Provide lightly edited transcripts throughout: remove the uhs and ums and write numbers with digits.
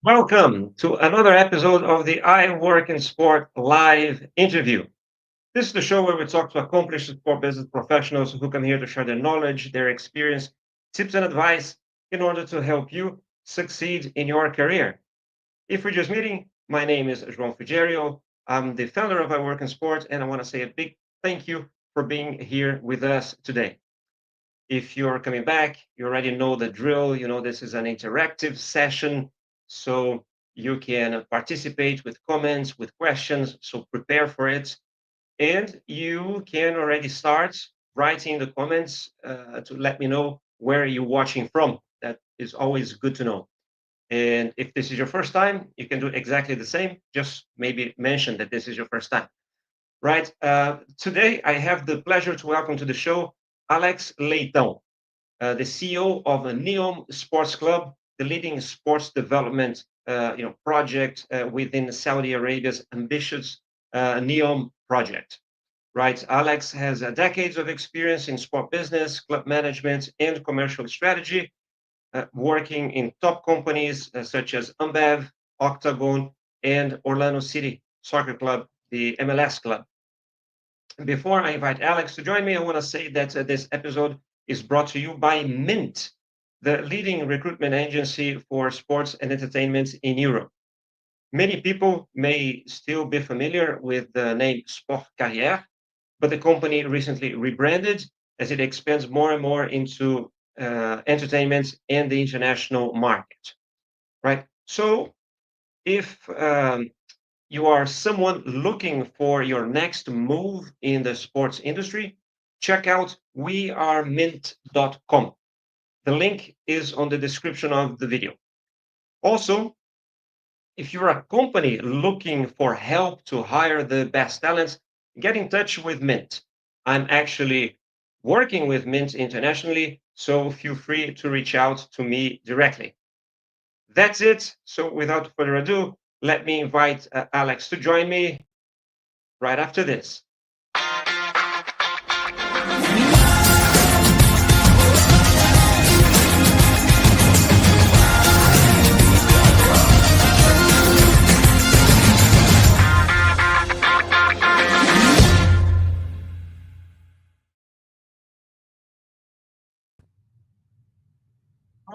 Welcome to another episode of the iWorkinSport live interview. This is the show where we talk to accomplished sport business professionals who come here to share their knowledge, their experience, tips, and advice in order to help you succeed in your career. If we're just meeting, my name is João Frigerio. I'm the founder of iWorkinSport, and I want to say a big thank you for being here with us today. If you're coming back, you already know the drill. You know, this is an interactive session, so you can participate with comments, with questions, so prepare for it. And you can already start writing the comments to let me know where you're watching from. That is always good to know. And if this is your first time, you can do exactly the same. Just maybe mention that this is your first time. Right. Today, I have the pleasure to welcome to the show Alex Leitão, the CEO of NEOM Sports Club, the leading sports development project within Saudi Arabia's ambitious NEOM project. Right. Alex has decades of experience in sport business, club management, and commercial strategy, working in top companies such as Ambev, Octagon, and Orlando City Soccer Club, the MLS club. Before I invite Alex to join me, I want to say that this episode is brought to you by Mint, the leading recruitment agency for sports and entertainment in Europe. Many people may still be familiar with the name Sport Carrière, but the company recently rebranded as it expands more and more into entertainment and the international market. Right. So if you are someone looking for your next move in the sports industry, check out wearemint.com. The link is on the description of the video. Also, if you're a company looking for help to hire the best talents, get in touch with Mint. I'm actually working with Mint internationally, so feel free to reach out to me directly. That's it. So without further ado, let me invite Alex to join me right after this.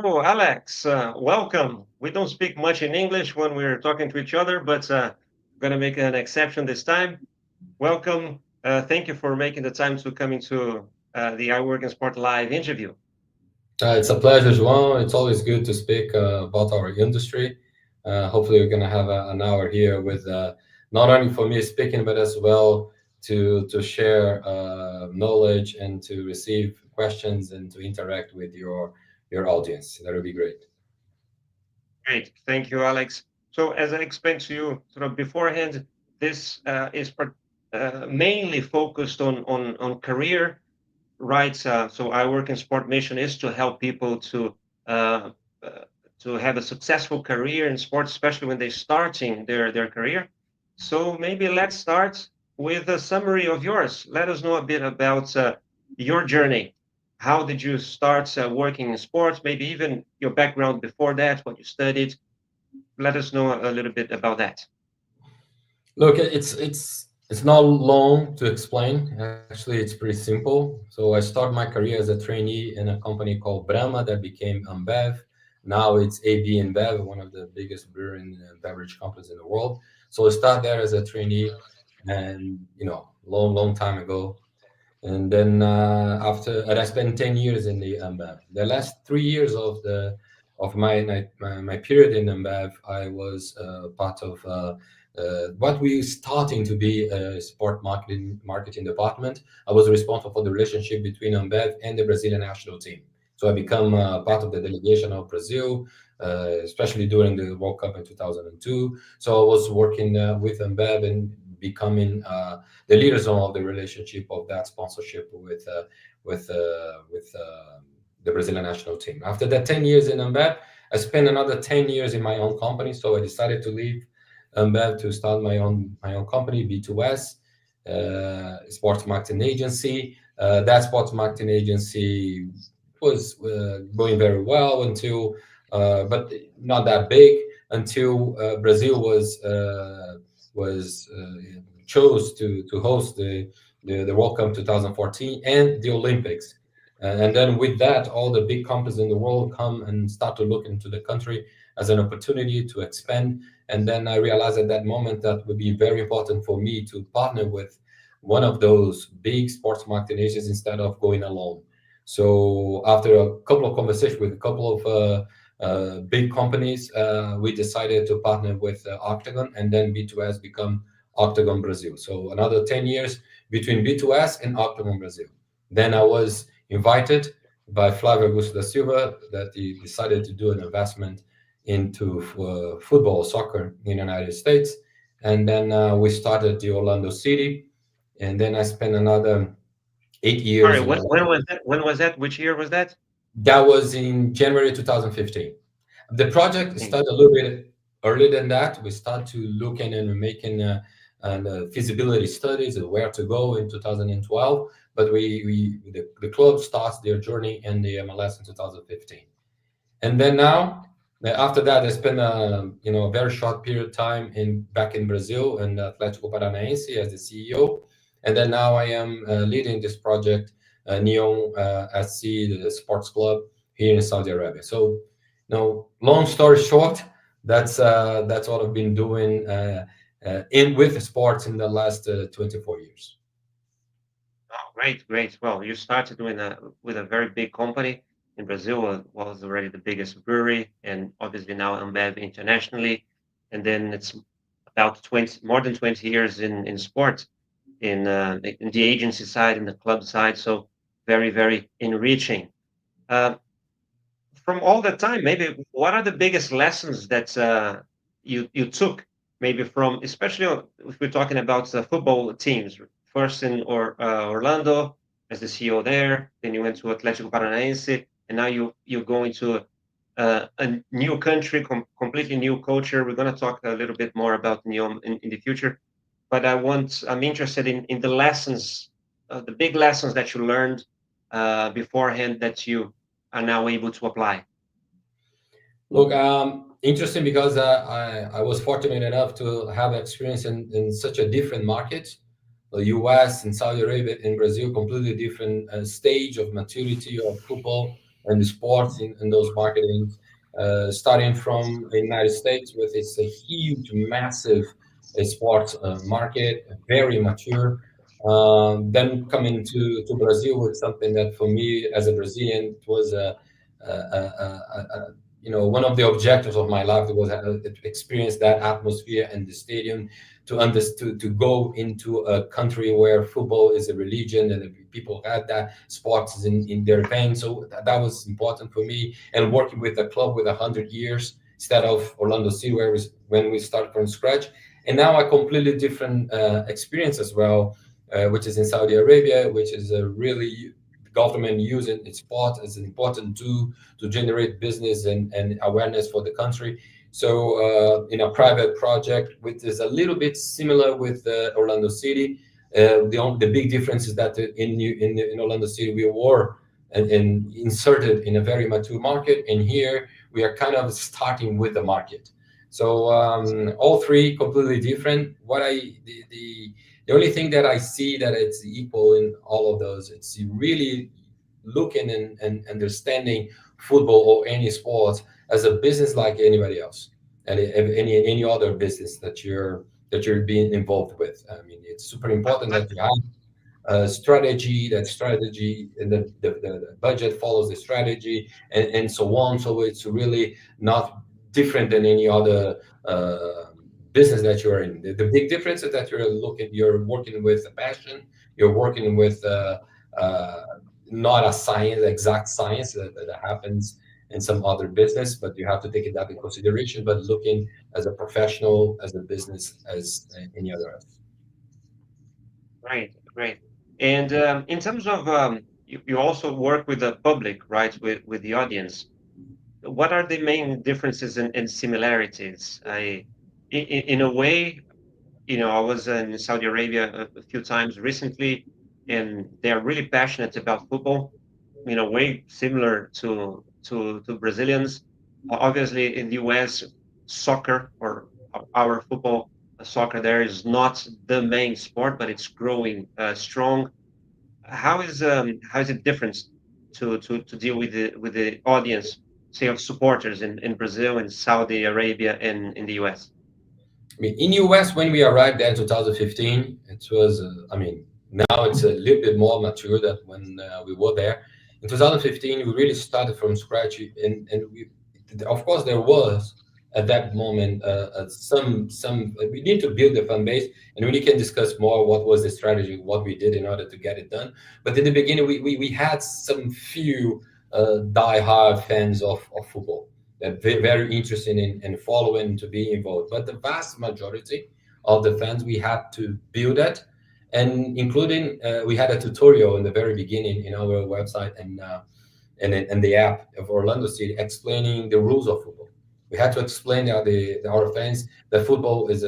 Oh, Alex, welcome. We don't speak much in English when we're talking to each other, but I'm going to make an exception this time. Welcome. Thank you for making the time to come into the iWorkinSport live interview. It's a pleasure, João. It's always good to speak about our industry. Hopefully, we're going to have an hour here with not only for me speaking, but as well to share knowledge and to receive questions and to interact with your audience. That would be great. Great. Thank you, Alex. So as I explained to you sort of beforehand, this is mainly focused on career, right? So iWorkinSport mission is to help people uh, to have a successful career in sports, especially when they're starting their career. So maybe let's start with a summary of yours. Let us know a bit about your journey. How did you start working in sports? Maybe even your background before that, what you studied. Let us know a little bit about that. Look, it's not long to explain. Actually, it's pretty simple. So I started my career as a trainee in a company called Brahma that became Ambev. Now it's AB InBev, one of the biggest brewery and beverage companies in the world. So I started there as a trainee, and long time ago. And then and I spent 10 years in the Ambev. The last 3 years of my period in Ambev, I was part of what we starting to be a sport marketing department. I was responsible for the relationship between Ambev and the Brazilian national team. So I become part of the delegation of Brazil, especially during the World Cup in 2002. So I was working with Ambev and becoming the liaison of the relationship of that sponsorship with the Brazilian national team. After that 10 years in Ambev, I spent another 10 years in my own company. So I decided to leave Ambev to start my own company, B2S, sports marketing agency. That sports marketing agency was going very well until, but not that big until Brazil was chose to host the World Cup 2014 and the Olympics. And then with that, all the big companies in the world come and start to look into the country as an opportunity to expand. And then I realized at that moment that would be very important for me to partner with one of those big sports marketing agencies instead of going alone. So after a couple of conversations with a couple of big companies, we decided to partner with Octagon, and then B2S become Octagon Brazil. So another 10 years between B2S and Octagon Brazil. Then I was invited by Flávio Augusto da Silva that he decided to do an investment into football, soccer in the United States. And then we started the Orlando City. And then I spent another 8 years Sorry, in Orlando. when was that? When was that? Which year was that? That was in January 2015. The project started a little bit earlier than that. We started to looking and making feasibility studies of where to go in 2012. But the club starts their journey in the MLS in 2015. And then now, after that, I spent a very short period of time back in Brazil and Atlético Paranaense as the CEO. And then now I am leading this project, NEOM SC, the sports club here in Saudi Arabia. So, long story short, that's what I've been doing with sports in the last 24 years. Oh, great. Well, you started with a very big company in Brazil. Was already the biggest brewery, and obviously now Ambev internationally. And then it's about more than 20 years in sports, in the agency side, in the club side. So very enriching. From all that time, maybe what are the biggest lessons that you took, maybe from, especially if we're talking about the football teams, first in Orlando as the CEO there, then you went to Atlético Paranaense, and now you're going to a new country, completely new culture. We're going to talk a little bit more about NEOM in the future, but I'm interested in the lessons, the big lessons that you learned beforehand that you are now able to apply. Look, interesting because I was fortunate enough to have experience in such a different market. The US and Saudi Arabia and Brazil, completely different stage of maturity of football and the sports in those marketings. Starting from the United States with its a huge, massive sports market, very mature. Then coming to Brazil with something that for me as a Brazilian was one of the objectives of my life was to experience that atmosphere and the stadium, to go into a country where football is a religion and people had that sports in their veins. So that was important for me. And working with a club with 100 years instead of Orlando City, when we started from scratch. And now a completely different experience as well, which is in Saudi Arabia, which is a really government using its sport as an important tool to generate business and awareness for the country. So in a private project, which is a little bit similar with Orlando City, the big difference is that in Orlando City we were inserted in a very mature market, and here we are kind of starting with the market. So all three completely different. The only thing that I see that it's equal in all of those, it's really looking and understanding football or any sport as a business like anybody else, and any other business that you're being involved with. I mean, it's super important that you have a strategy. That strategy and the budget follows the strategy and so on. So it's really not different than any other business that you're in. The big difference is that you're working with a passion. You're working with not a exact science that happens in some other business, but you have to take that in consideration. But looking as a professional, as a business, as any other else. Great. And in terms of you also work with the public, right? With the audience. What are the main differences and similarities? In a way, I was in Saudi Arabia a few times recently, and they are really passionate about football. In a way, similar to Brazilians. Obviously, in the US, soccer or our football, soccer there is not the main sport, but it's growing strong. How is it different to deal with the audience, say of supporters in Brazil, in Saudi Arabia, and in the US? I mean, in US, when we arrived there in 2015, it was, I mean, now it's a little bit more mature than when we were there. In 2015, we really started from scratch, and of course, there was at that moment we need to build the fan base, and we can discuss more what was the strategy, what we did in order to get it done. But in the beginning, we had some few die-hard fans of football that very interested in following to be involved. But the vast majority of the fans, we had to build it, and including we had a tutorial in the very beginning in our website and the app of Orlando City explaining the rules of football. We had to explain our fans that football is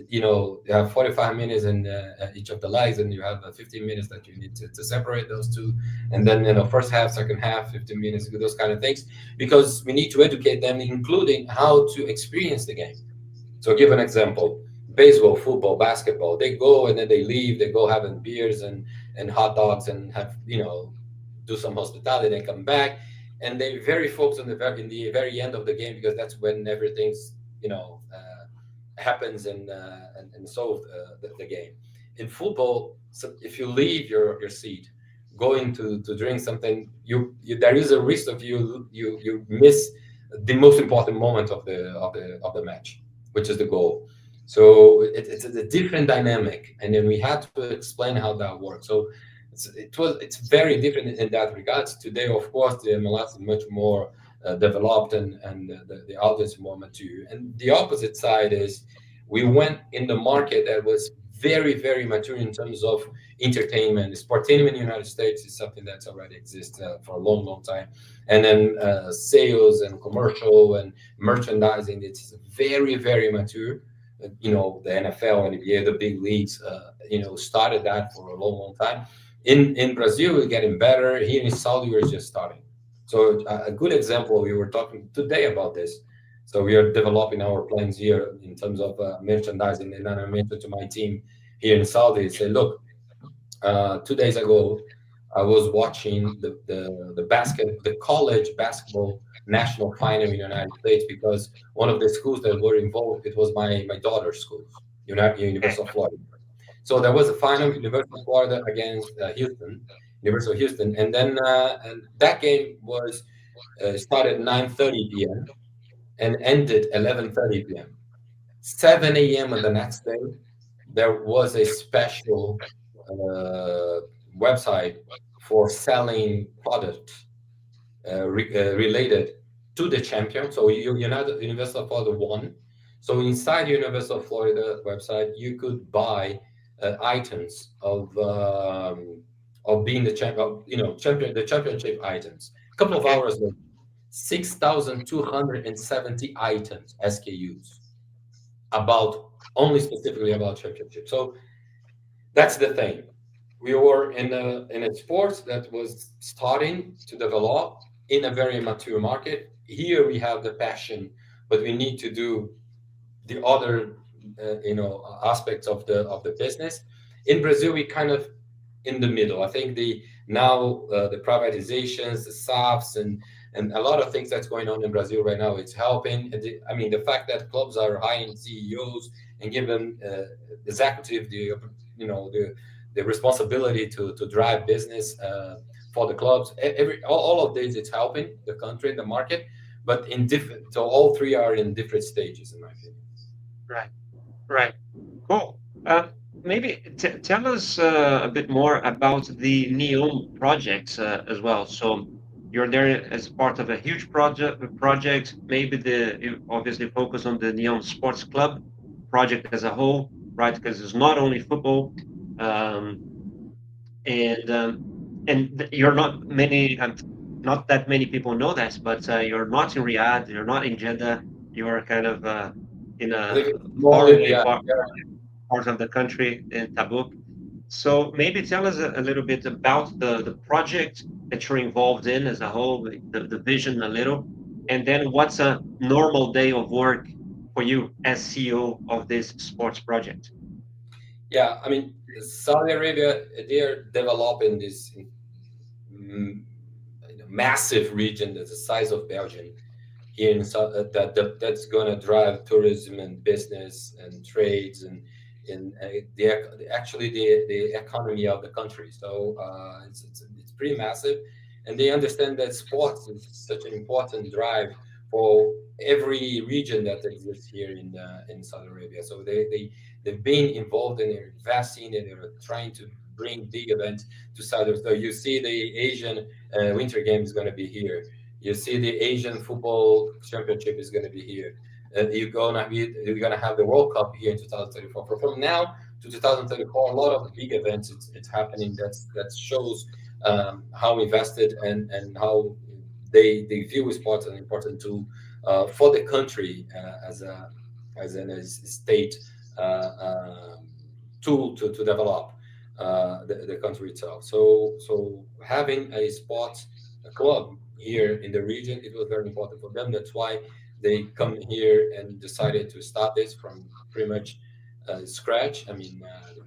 you have 45 minutes in each of the legs, and you have 15 minutes that you need to separate those two, and then first half, second half, 15 minutes, those kind of things, because we need to educate them, including how to experience the game. So give an example: baseball, football, basketball. They go and then they leave. They go having beers and hot dogs and have do some hospitality. They come back, and they very focused on in the very end of the game, because that's when everything's happens and solve the game. In football, so if you leave your seat going to drink something, there is a risk of you miss the most important moment of the match, which is the goal. So it's a different dynamic, and then we had to explain how that works. So it's very different in that regards. Today, of course, the MLS is much more developed, and the audience is more mature. And the opposite side is we went in the market that was very, very mature in terms of entertainment. Sportainment in the United States is something that's already exists for a long, long time. And then sales and commercial and merchandising, it's very, very mature. The NFL and NBA, the big leagues, started that for a long, long time. In Brazil, we're getting better. Here in Saudi, we're just starting. So a good example, we were talking today about this. So we are developing our plans here in terms of merchandising. And then I mentioned to my team here in Saudi, say, look, 2 days ago, I was watching the college basketball national final in the United States, because one of the schools that were involved, it was my daughter's school, University of Florida. So there was a final, University of Florida against University of Houston, and then and that game was started 9:30 p.m. and ended 11:30 p.m. 7 a.m. on the next day, there was a special website for selling products related to the champion. So University of Florida won. So inside University of Florida website, you could buy items of being the champion, the championship items. A couple of hours later, 6,270 items, SKUs, specifically about championship. So that's the thing. We were in a sport that was starting to develop in a very mature market. Here we have the passion, but we need to do the other aspects of the business. In Brazil, we kind of in the middle. I think the privatizations, the SAFs, and a lot of things that's going on in Brazil right now, it's helping. I mean, the fact that clubs are hiring CEOs and give them executive the responsibility to drive business for the clubs. All of this, it's helping the country, the market, but so all three are in different stages, in my opinion. Right. Cool. Maybe tell us a bit more about the NEOM projects as well. So you're there as part of a huge project. Maybe you obviously focus on the NEOM Sports Club project as a whole, right? Because it's not only football, and you're not that many people know that, but you're not in Riyadh, you're not in Jeddah, you're kind of in a part of the country in Tabuk. So maybe tell us a little bit about the project that you're involved in as a whole, the vision a little, and then what's a normal day of work for you as CEO of this sports project? Yeah, I mean, Saudi Arabia, they're developing this massive region that's the size of Belgium here in that's going to drive tourism and business and trades and actually the economy of the country. So it's pretty massive, and they understand that sports is such an important drive for every region that exists here in Saudi Arabia. So they've been involved and they're investing and they're trying to bring big events to Saudi. So you see the Asian Winter Games is going to be here. You see the Asian Football Championship is going to be here. You're gonna have the World Cup here in 2034. From now to 2034, a lot of big events it's happening. That shows how invested and how they view sports as an important tool for the country as a state tool to develop the country itself. So having a sports club here in the region, it was very important for them. That's why they come here and decided to start this from pretty much scratch. I mean, it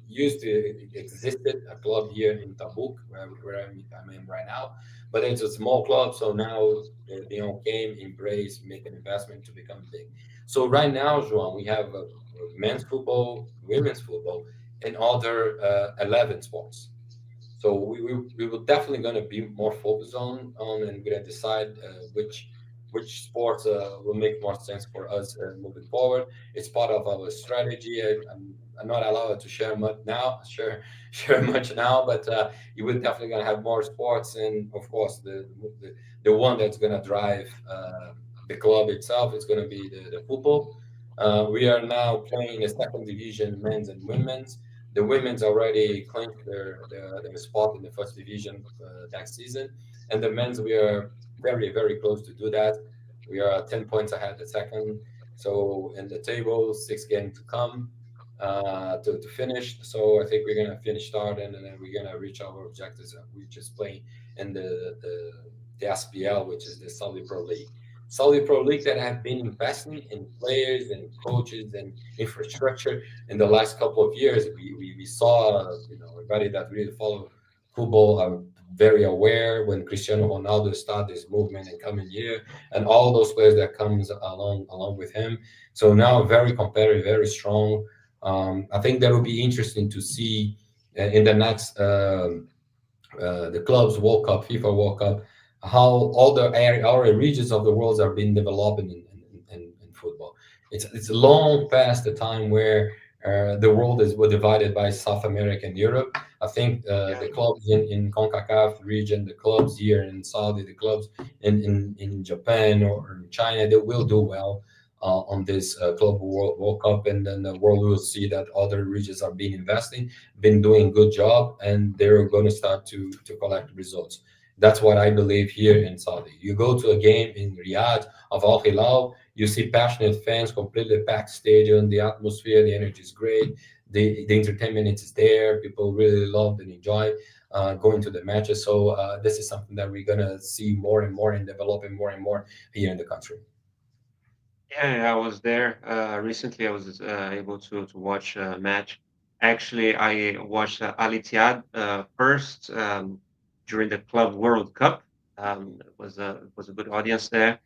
used to existed a club here in Tabuk, where I'm in right now, but it's a small club. So now they all came, embrace, make an investment to become big. So right now, João, we have men's football, women's football, and other 11 sports. So we will definitely going to be more focused on and we're going to decide which sports will make more sense for us moving forward. It's part of our strategy. I'm not allowed to share much now, share much now, but you will definitely going to have more sports, and of course the one that's going to drive the club itself is going to be the football. We are now playing the second division, men's and women's. The women's already clinched their spot in the first division next season, and the men's we are very close to do that. We are 10 points ahead the second. So in the table, 6 games to come to finish. So I think we're gonna finish starting, and then we're gonna reach our objectives. We just play in the SPL, which is the Saudi Pro League. Saudi Pro League that have been investing in players and coaches and infrastructure in the last couple of years. We saw, everybody that really follow football are very aware when Cristiano Ronaldo started this movement and coming here, and all those players that comes along with him. So now very competitive, very strong. I think that will be interesting to see in the next the clubs World Cup, FIFA World Cup, how all the area regions of the world are being developed in football. It's long past the time where the world was divided by South America and Europe. I think the clubs in CONCACAF region, the clubs here in Saudi, the clubs in Japan or in China, they will do well on this Club World Cup, and then the world will see that other regions are being investing, been doing good job, and they're going to start to collect results. That's what I believe here in Saudi. You go to a game in Riyadh of Al Hilal, you see passionate fans, completely packed stadium, the atmosphere, the energy is great, the entertainment is there. People really love and enjoy going to the matches. So this is something that we're gonna see more and more and developing more and more here in the country. Yeah, I was there recently. I was able to watch a match. Actually, I watched Al Ittihad first during the Club World Cup. It was a good audience there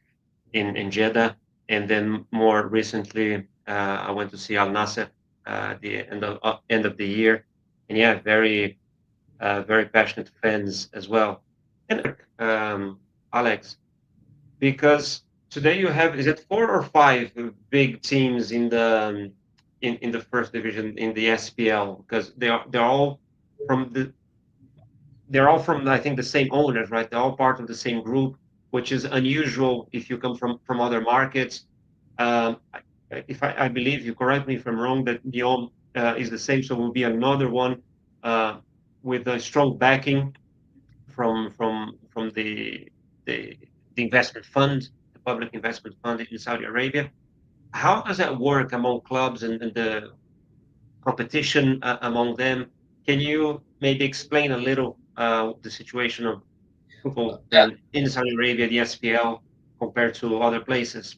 in Jeddah, and then more recently, I went to see Al Nasser at the end of the year, and yeah, very passionate fans as well. And Alex, because today you have, is it 4 or 5 big teams in the first division in the SPL? Because from the they're all from, I think, the same owners, right? They're all part of the same group, which is unusual if you come from other markets. If I believe you, correct me if I'm wrong, that NEOM is the same, so will be another one uh, with a strong backing from the the investment fund, the public investment fund in Saudi Arabia. How does that work among clubs and the competition among them? Can you maybe explain a little the situation of football Yeah, then in Saudi Arabia, the SPL, compared to other places?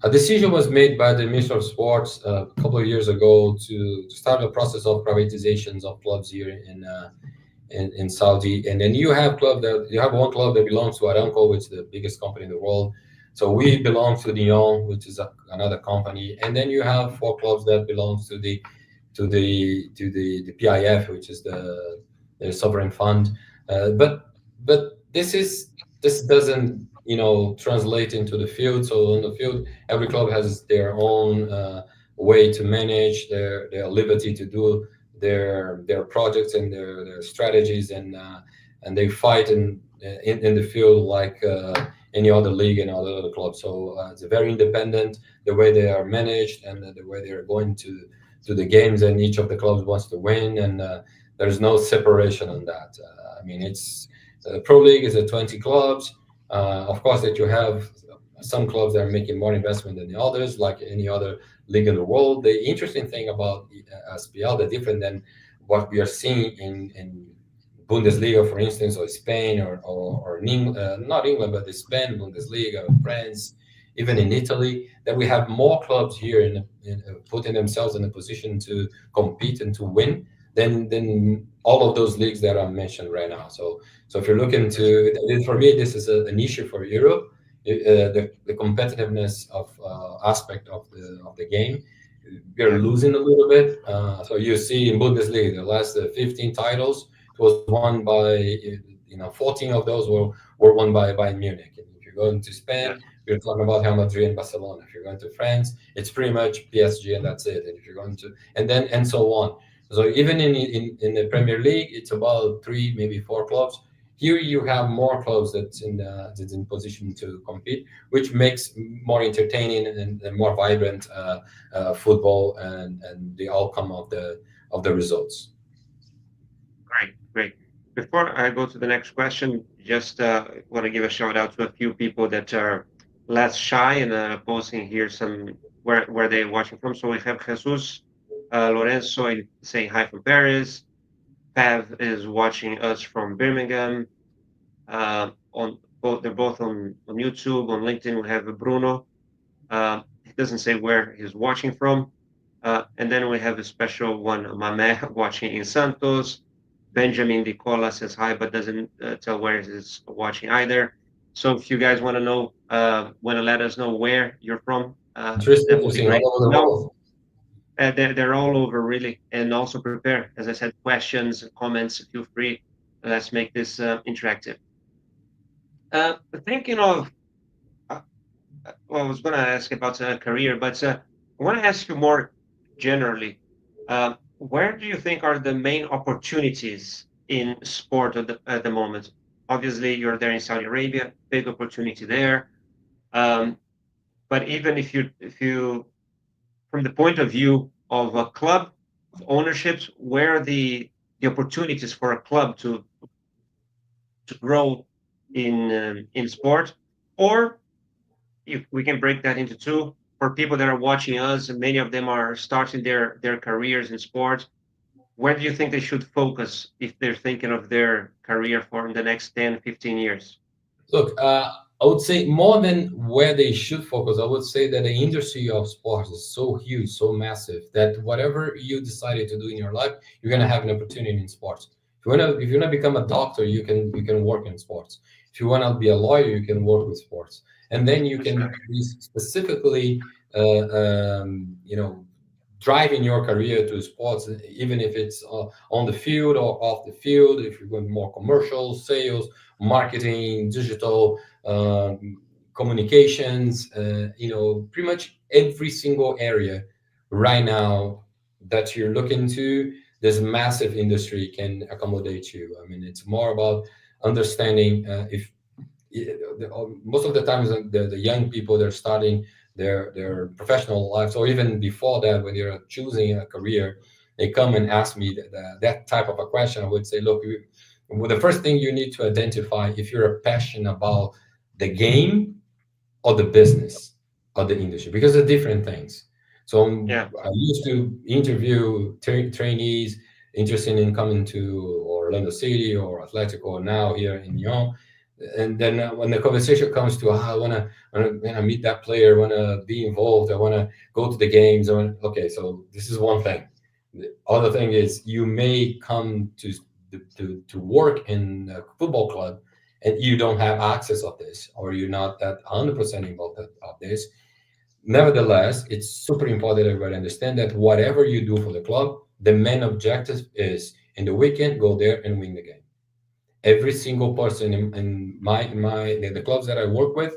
A decision was made by the Minister of Sports a couple of years ago to start a process of privatizations of clubs here in Saudi. And then you have one club that belongs to Aramco, which is the biggest company in the world. So we belong to NEOM, which is another company. And then you have four clubs that belongs to the PIF, which is the sovereign fund. But this doesn't translate into the field. So on the field, every club has their own way to manage their liberty to do their projects and their strategies, and they fight in the field like any other league and other clubs. So it's very independent the way they are managed and the way they are going to the games, and each of the clubs wants to win, and there's no separation on that. I mean, it's pro league is 20 clubs. Of course, that you have some clubs that are making more investment than the others, like any other league in the world. The interesting thing about SPL, the different than what we are seeing in Bundesliga, for instance, or Spain, or not England, but the Spain, Bundesliga, France, even in Italy, that we have more clubs here in putting themselves in a position to compete and to win than all of those leagues that I mentioned right now. So if you're looking to, for me, this is an issue for Europe. The competitiveness of aspect of the game, we're losing a little bit. So you see in Bundesliga, the last 15 titles, it was won by 14 of those were won by Bayern Munich. And if you're going to Spain, we're talking about Real Madrid and Barcelona. If you're going to France, it's pretty much PSG and that's it. And if you're going to and so on. So even in the Premier League, it's about 3, maybe 4 clubs. Here you have more clubs that's in position to compete, which makes more entertaining and more vibrant football and the outcome of the results. Great. Before I go to the next question, just want to give a shout out to a few people that are less shy and posting here some where they're watching from. So we have Jesus Lorenzo saying hi from Paris. Pav is watching us from Birmingham. They're both on YouTube. On LinkedIn, we have Bruno. He doesn't say where he's watching from. And then we have a special one, Mame, watching in Santos. Benjamin Nicola says hi, but doesn't tell where he's watching either. So if you guys want to know, want to let us know where you're from, that would be great. They're all over, really. And also prepare, as I said, questions, comments, feel free. Let's make this interactive. Thinking of, well, I was going to ask about a career, but I want to ask you more generally. Where do you think are the main opportunities in sport at the moment? Obviously, you're there in Saudi Arabia, big opportunity there. But even if you, from the point of view of a club, of ownerships, where are the opportunities for a club to grow in sport? Or if we can break that into two, for people that are watching us, and many of them are starting their careers in sport, where do you think they should focus if they're thinking of their career for the next 10, 15 years? Look, I would say more than where they should focus, I would say that the industry of sports is so huge, so massive, that whatever you decided to do in your life, you're going to have an opportunity in sports. If you want to become a doctor, you can work in sports. If you want to be a lawyer, you can work with sports. And then you can be specifically, driving your career to sports, even if it's on the field or off the field. If you're going more commercial, sales, marketing, digital, communications, pretty much every single area right now that you're looking to, this massive industry can accommodate you. I mean, it's more about understanding if most of the times the young people, they're starting their professional lives, or even before that, when they're choosing a career, they come and ask me that type of a question. I would say, look, the first thing you need to identify if you're passionate about the game or the business or the industry, because they're different things. So I used to interview trainees interested in coming to Orlando City or Atletico, or now here in NEOM. And then when the conversation comes to, I wanna meet that player, wanna be involved, I wanna go to the games. Okay, so this is one thing. The other thing is you may come to work in a football club and you don't have access of this, or you're not that 100% involved of this. Nevertheless, it's super important that everybody understand that whatever you do for the club, the main objective is in the weekend, go there and win the game. Every single person in the clubs that I work with,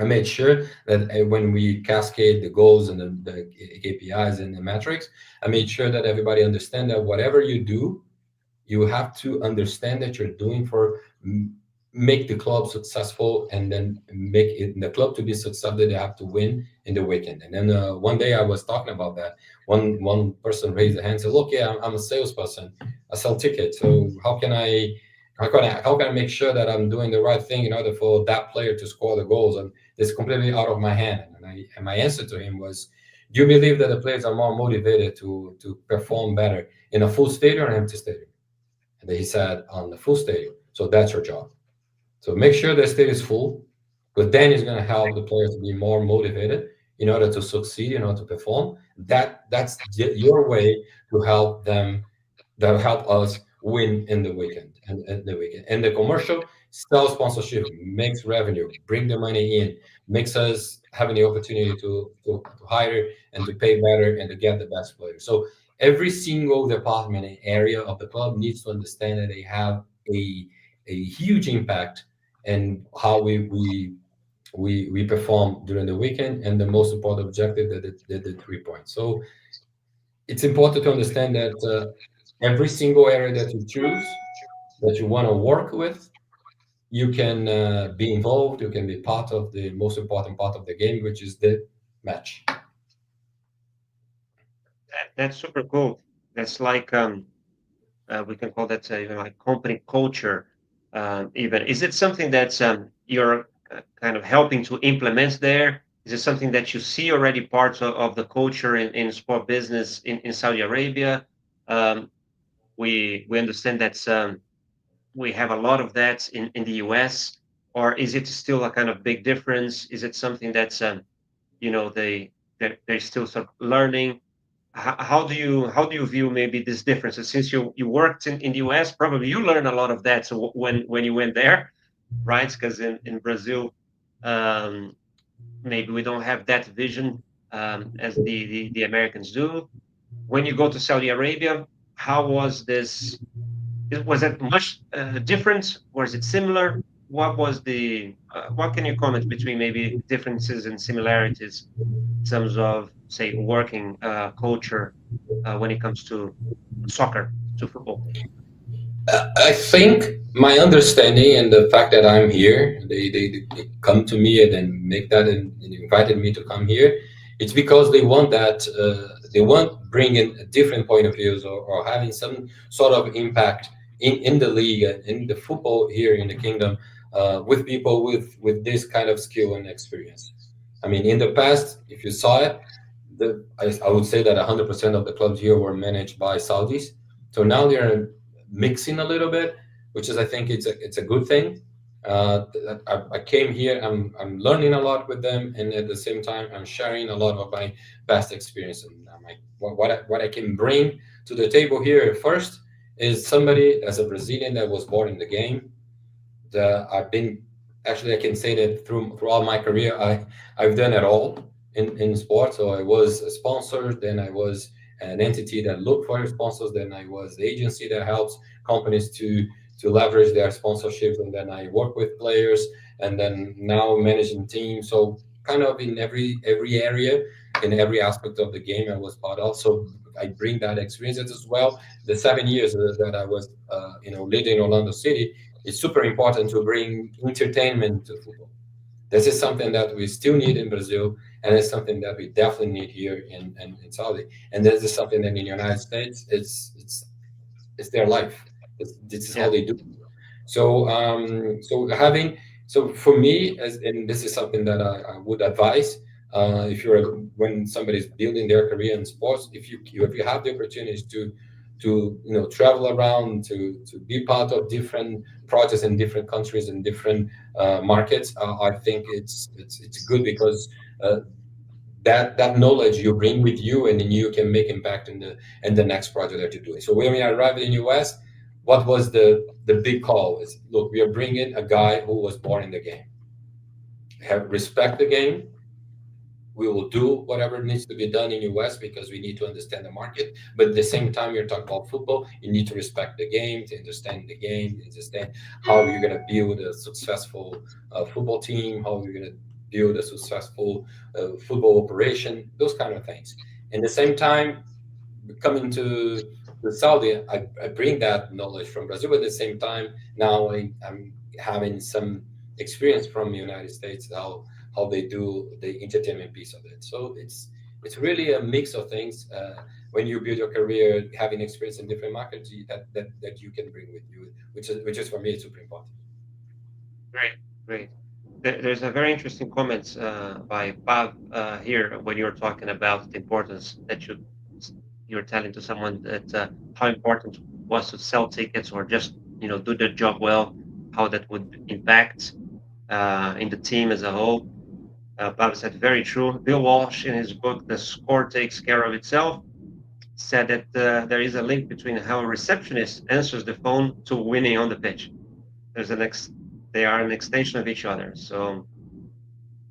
I made sure that when we cascade the goals and the KPIs and the metrics, I made sure that everybody understand that whatever you do, you have to understand that you're doing for make the club successful, and then make it the club to be successful. They have to win in the weekend. And then one day I was talking about that. One person raised their hand and said, "Look, yeah, I'm a salesperson. I sell tickets. So how can I make sure that I'm doing the right thing in order for that player to score the goals?" And it's completely out of my hand. And my answer to him was, "Do you believe that the players are more motivated to perform better in a full stadium or an empty stadium?" And then he said, "On the full stadium." So that's your job. So make sure the stadium is full, because then it's going to help the players to be more motivated in order to succeed, in order to perform. That's your way to help them, that help us win in the weekend and the weekend. And the commercial sell sponsorship makes revenue, bring the money in, makes us having the opportunity to hire and to pay better and to get the best players. So every single department and area of the club needs to understand that they have a huge impact in how we perform during the weekend, and the most important objective, the 3 points. So it's important to understand that every single area that you choose, that you want to work with, you can be involved, you can be part of the most important part of the game, which is the match. That's super cool. That's like we can call that like company culture. Even is it something that's you're kind of helping to implement there? Is it something that you see already parts of the culture in sport business in Saudi Arabia? Um, we understand that we have a lot of that in the US, or is it still a kind of big difference? Is it something that's they're still sort of learning? How do you view maybe these differences, since you worked in the US? Probably you learned a lot of that, so when you went there, right? Because in Brazil, um, maybe we don't have that vision as the Americans do. When you go to Saudi Arabia, how was this? Was it much different? Was it similar? What can you comment between maybe differences and similarities in terms of, say, working culture when it comes to soccer, to football? I think my understanding and the fact that I'm here, they come to me and then make that and invited me to come here. It's because they want that, they want bringing a different point of views, or having some sort of impact in the league and in the football here in the kingdom, with people with this kind of skill and experience. I mean, in the past, if you saw it, I would say that 100% of the clubs here were managed by Saudis. So now they're mixing a little bit, which is, I think it's a good thing. I came here, I'm learning a lot with them, and at the same time I'm sharing a lot of my past experience, and what I can bring to the table here first is somebody as a Brazilian that was born in the game. I've been, actually, I can say that throughout my career, I've done it all in sports. So I was a sponsor, then I was an entity that looked for sponsors, then I was the agency that helps companies to leverage their sponsorships, and then I work with players, and then now managing teams. So kind of in every area, in every aspect of the game I was part of. So I bring that experience as well. The 7 years that I was leading Orlando City, it's super important to bring entertainment to football. This is something that we still need in Brazil, and it's something that we definitely need here in Saudi. And this is something that in the United States, it's their life. This is how Yeah, they do. So for me, and this is something that I would advise, when somebody's building their career in sports, if you have the opportunity travel around, to be part of different projects in different countries and different markets. I think it's good because that knowledge you bring with you, and then you can make impact in the next project that you're doing. So when we arrived in US, what was the big call is, look, we are bringing a guy who was born in the game, have respect the game. We will do whatever needs to be done in US because we need to understand the market. But at the same time, you're talking about football. You need to respect the game, to understand the game, to understand how you're going to build a successful football team, how you're going to build a successful football operation, those kind of things. And at the same time, coming to Saudi, I bring that knowledge from Brazil, but at the same time, now I'm having some experience from the United States, how they do the entertainment piece of it. So it's really a mix of things. When you build your career, having experience in different markets, that you can bring with you, which is for me, it's super important. Great, great. There's a very interesting comment by Bob here when you're talking about the importance that you're telling to someone that how important it was to sell tickets or just do the job well, how that would impact in the team as a whole. Bob said very true. Bill Walsh, in his book "The Score Takes Care of Itself," said that there is a link between how a receptionist answers the phone to winning on the pitch. They are an extension of each other. So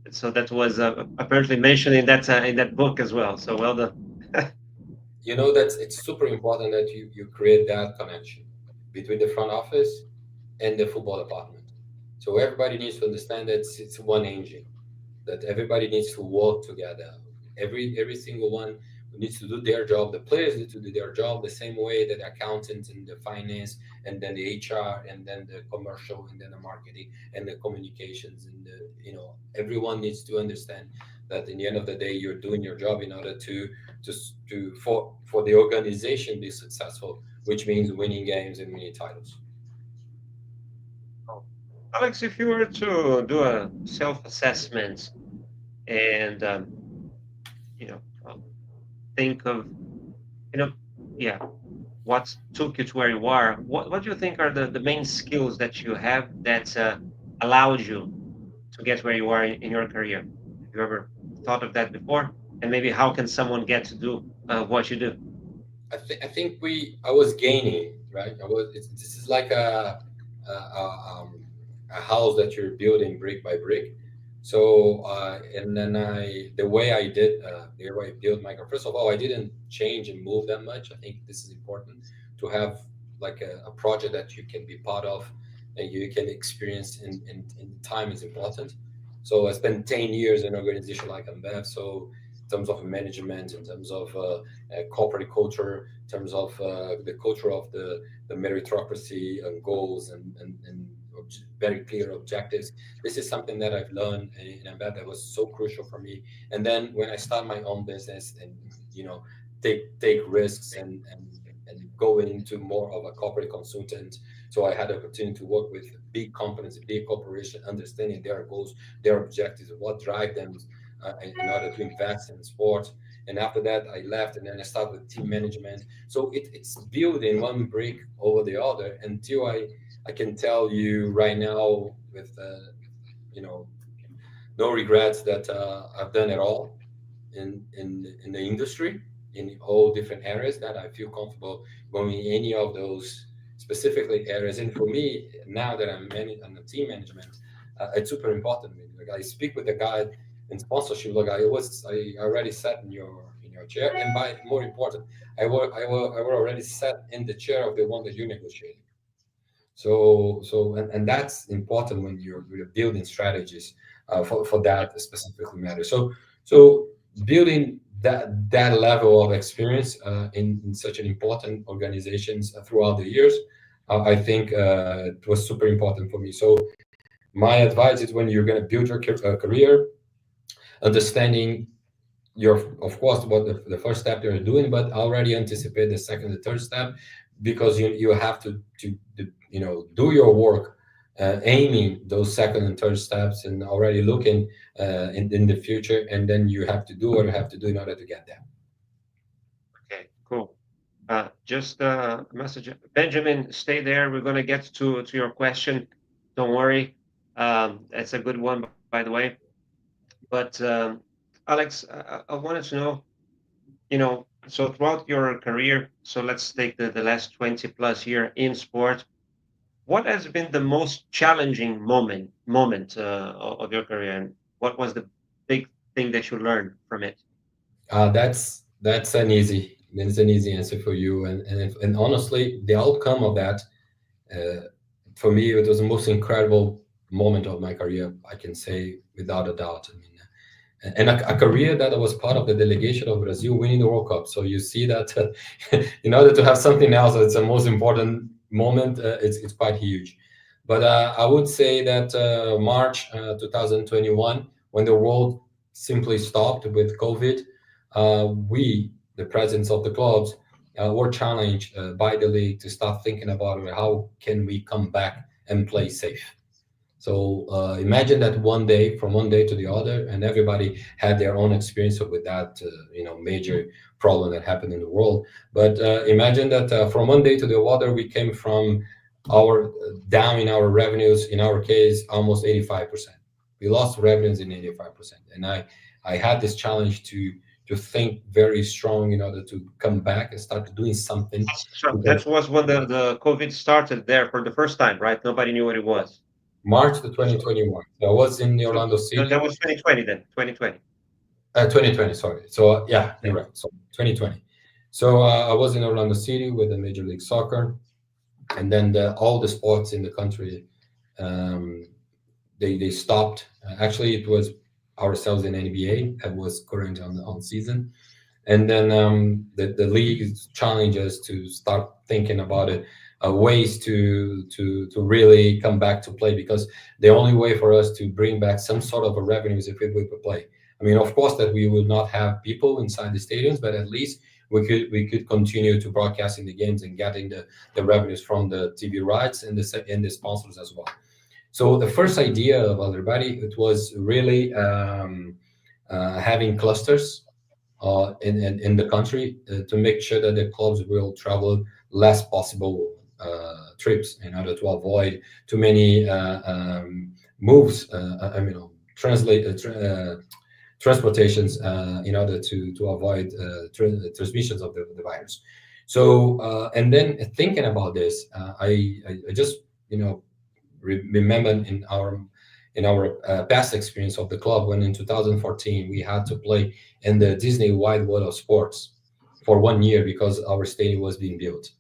that was apparently mentioned in that book as well. So well done. It's super important that you create that connection between the front office and the football department. So everybody needs to understand that it's one engine, that everybody needs to work together. Every single one needs to do their job. The players need to do their job the same way that the accountants and the finance, and then the HR, and then the commercial, and then the marketing, and the communications, and everyone needs to understand that in the end of the day, you're doing your job in order for the organization be successful, which means winning games and winning titles. Alex, if you were to do a self-assessment and think of what took you to where you are, what do you think are the main skills that you have that allowed you to get where you are in your career? Have you ever thought of that before? And maybe how can someone get to do what you do? I think I was gaining, right? This is like a house that you're building brick by brick. So and then the way I built my career. First of all, I didn't change and move that much. I think this is important to have like a project that you can be part of and you can experience in time is important. So I spent 10 years in an organization like Ambev. So in terms of management, in terms of corporate culture, in terms of the culture of the meritocracy and goals and very clear objectives. This is something that I've learned in Ambev that was so crucial for me. And then when I start my own business and take risks and go into more of a corporate consultant. So I had the opportunity to work with big companies, big corporations, understanding their goals, their objectives, what drive them in order to invest in sport. And after that, I left, and then I started with team management. So it's building one brick over the other until I can tell you right now with no regrets that I've done it all in the industry in all different areas that I feel comfortable going in any of those specifically areas. And for me, now that I'm on the team management, it's super important. Like I speak with the guy in sponsorship. Like I already sat in your chair, and by more important, I were already sat in the chair of the one that you negotiated. And that's important when you're building strategies for that specifically matter. So building that level of experience in such an important organizations throughout the years, I think it was super important for me. So my advice is when you're going to build your career, understanding of course what the first step you're doing, but already anticipate the second and third step, because you have to do your work aiming those second and third steps and already looking in the future, and then you have to do what you have to do in order to get there. Okay, cool. Just a message. Benjamin, stay there. We're going to get to your question. Don't worry. It's a good one, by the way. But Alex, I wanted to know, so throughout your career, so let's take the last 20 plus year in sport, what has been the most challenging moment of your career, and what was the big thing that you learned from it? That's an easy answer for you, and honestly, the outcome of that, uh, for me, it was the most incredible moment of my career. I can say without a doubt. I mean, and a career that I was part of the delegation of Brazil winning the World Cup. So you see that in order to have something else, it's the most important moment. It's quite huge. But I would say that March 2021, when the world simply stopped with COVID, we, the presidents of the clubs, were challenged by the league to start thinking about how can we come back and play safe. So imagine that one day, from one day to the other, and everybody had their own experience with that, major problem that happened in the world. But imagine that from one day to the other, we came from our down in our revenues. In our case, almost 85%. We lost revenues in 85%, and I had this challenge to think very strong in order to come back and start doing something So because that was when the COVID started there for the first time, right? Nobody knew what it was. March to So, 2021. So I was in so Orlando that City. was 2020 then, 2020. 2020, sorry. So yeah, Yeah. you're right. So 2020. So I was in Orlando City with the Major League Soccer, and then all the sports in the country, um, they stopped. Actually, it was ourselves in NBA that was current on season, and then the league challenged us to start thinking about it, ways to really come back to play, because the only way for us to bring back some sort of a revenue is if we would play. I mean, of course, that we will not have people inside the stadiums, but at least we could continue to broadcasting the games and getting the revenues from the TV rights and the sponsors as well. So the first idea of everybody, it was really having clusters in the country to make sure that the clubs will travel less possible trips in order to avoid too many moves. I mean, transportations in order to avoid transmissions of the virus. So and then thinking about this, I just remember in our past experience of the club, when in 2014 we had to play in the Disney Wide World of Sports for 1 year because our stadium was being built.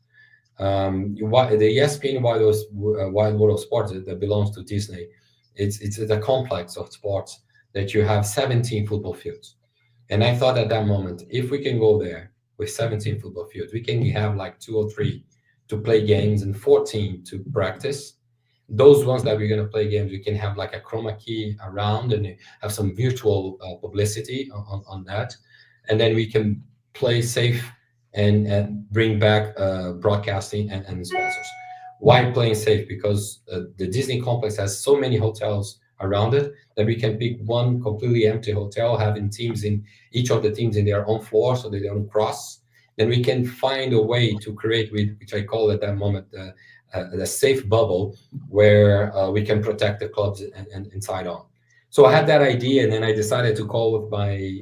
The ESPN Wide World of Sports that belongs to Disney, it's a complex of sports that you have 17 football fields. And I thought at that moment, if we can go there with 17 football fields, we can have like two or three to play games and 14 to practice. Those ones that we're going to play games, we can have like a chroma key around and have some virtual publicity on that. And then we can play safe and bring back broadcasting and sponsors. Why playing safe? Because the Disney complex has so many hotels around it that we can pick one completely empty hotel, having teams in each of the teams in their own floor so they don't cross. Then we can find a way to create, which I call at that moment the safe bubble, where we can protect the clubs and inside on. So I had that idea, and then I decided to call with my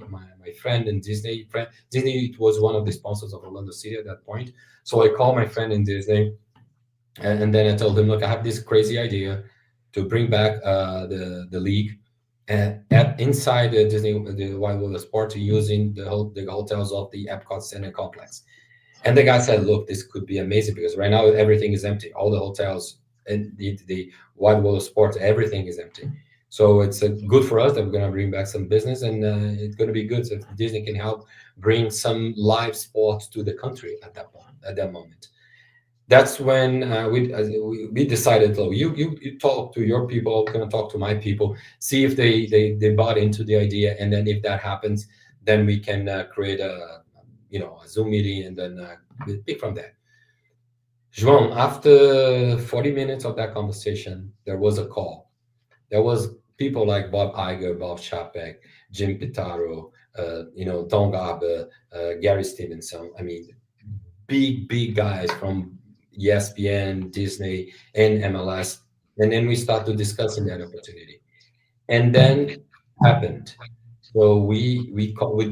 friend in Disney. Disney was one of the sponsors of Orlando City at that point. So I called my friend in Disney, and then I told him, look, I have this crazy idea to bring back the league at inside the Disney the Wide World of Sport using the hotels of the Epcot Center complex. And the guy said, look, this could be amazing because right now everything is empty. All the hotels and the Wide World of Sports, everything is empty. So it's good for us that we're going to bring back some business, and it's going to be good if Disney can help bring some live sports to the country at that point, at that moment. That's when we decided, oh, you talk to your people, I'm going to talk to my people, see if they bought into the idea, and then if that happens, then we can create a Zoom meeting, and then we pick from there. João, after 40 minutes of that conversation, there was a call. There was people like Bob Iger, Bob Chapek, Jim Pitaro, Tom Garber, Gary Stevenson. I mean, big guys from ESPN, Disney, and MLS, and then we started discussing that opportunity, and then happened. So we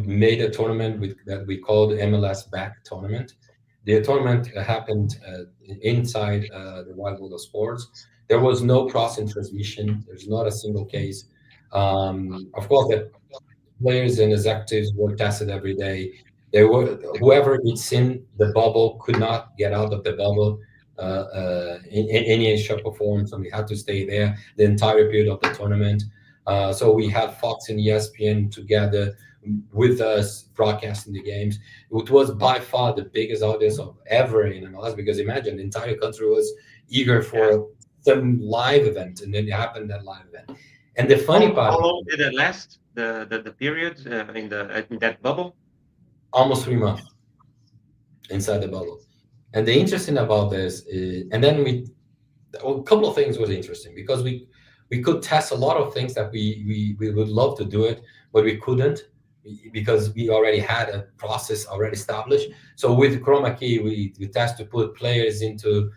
made a tournament that we called MLS Back Tournament. The tournament happened inside the Wild World of Sports. There was no crossing transmission. There's not a single case. Of course, the players and executives were tested every day. They were whoever is in the bubble could not get out of the bubble in any shape or form. So we had to stay there the entire period of the tournament. So we had Fox and ESPN together with us broadcasting the games. It was by far the biggest audience of ever in MLS, because imagine the entire country was eager for some live event, and then it happened that live event. And the funny part, How long did it last? The period in that bubble? almost 3 months inside the bubble. And the interesting about this is, and then a couple of things was interesting because we could test a lot of things that we would love to do it, but we couldn't because we already had a process already established. So with Chroma Key, we test to put players into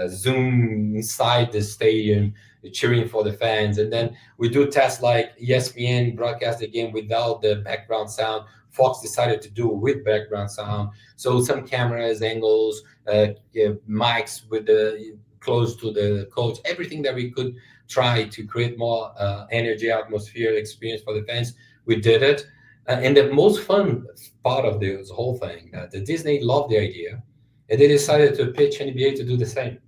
Zoom inside the stadium, cheering for the fans, and then we do tests like ESPN broadcast the game without the background sound. Fox decided to do with background sound. So some cameras, angles, mics with the close to the coach, everything that we could try to create more energy, atmosphere, experience for the fans. We did it. And the most fun part of this whole thing, the Disney loved the idea, and they decided to pitch NBA to do the same.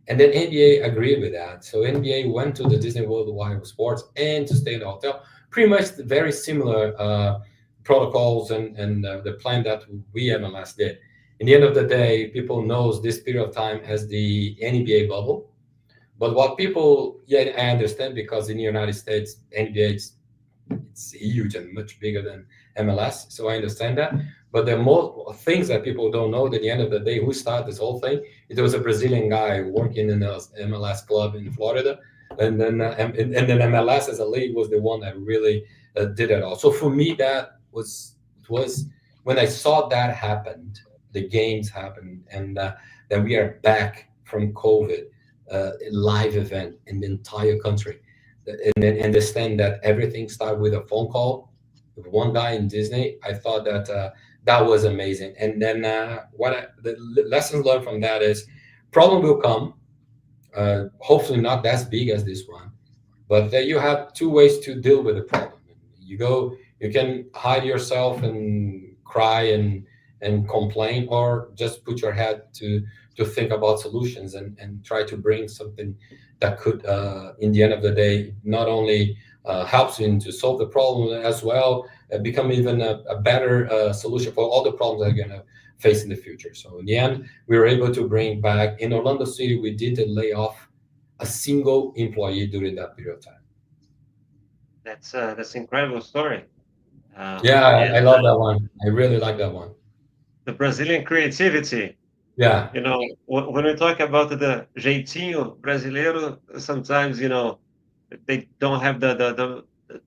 And then NBA agreed with that. So NBA went to the Disney World Wide of Sports and to stay in the hotel. Pretty much very similar protocols and the plan that we MLS did. In the end of the day, people knows this period of time as the NBA bubble. But what people, yeah, I understand, because in the United States, NBA it's huge and much bigger than MLS. So I understand that. But the more things that people don't know, that at the end of the day, who started this whole thing? It was a Brazilian guy working in the MLS club in Florida. And then MLS as a league was the one that really did it all. So for me, it was when I saw that happened, the games happened, and that we are back from COVID, live event in the entire country, and then understand that everything started with a phone call with one guy in Disney. I thought that that was amazing. And then the lessons learned from that is problem will come, hopefully not as big as this one, but that you have two ways to deal with the problem. You can hide yourself and cry and complain, or just put your head to think about solutions and try to bring something that could, in the end of the day, not only helps you to solve the problem as well, become even a better solution for all the problems that are going to face in the future. So in the end, we were able to bring back in Orlando City. We didn't lay off a single employee during that period of time. That's an incredible story. Yeah, I love that one. I really like that one. The Brazilian creativity. Yeah, When we talk about the jeitinho brasileiro, sometimes they don't have the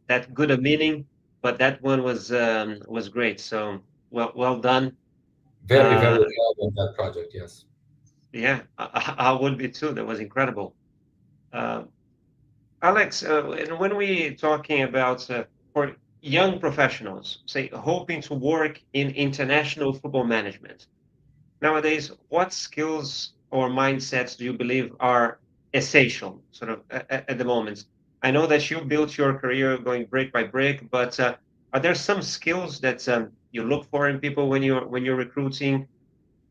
that good a meaning, but that one was great. So well done. very proud of that project. Yes. Yeah, I would be too. That was incredible. Uh, Alex, and when we talking about for young professionals, say hoping to work in international football management nowadays, what skills or mindsets do you believe are essential, sort of at the moment? I know that you built your career going break by break, but are there some skills that you look for in people when you're recruiting,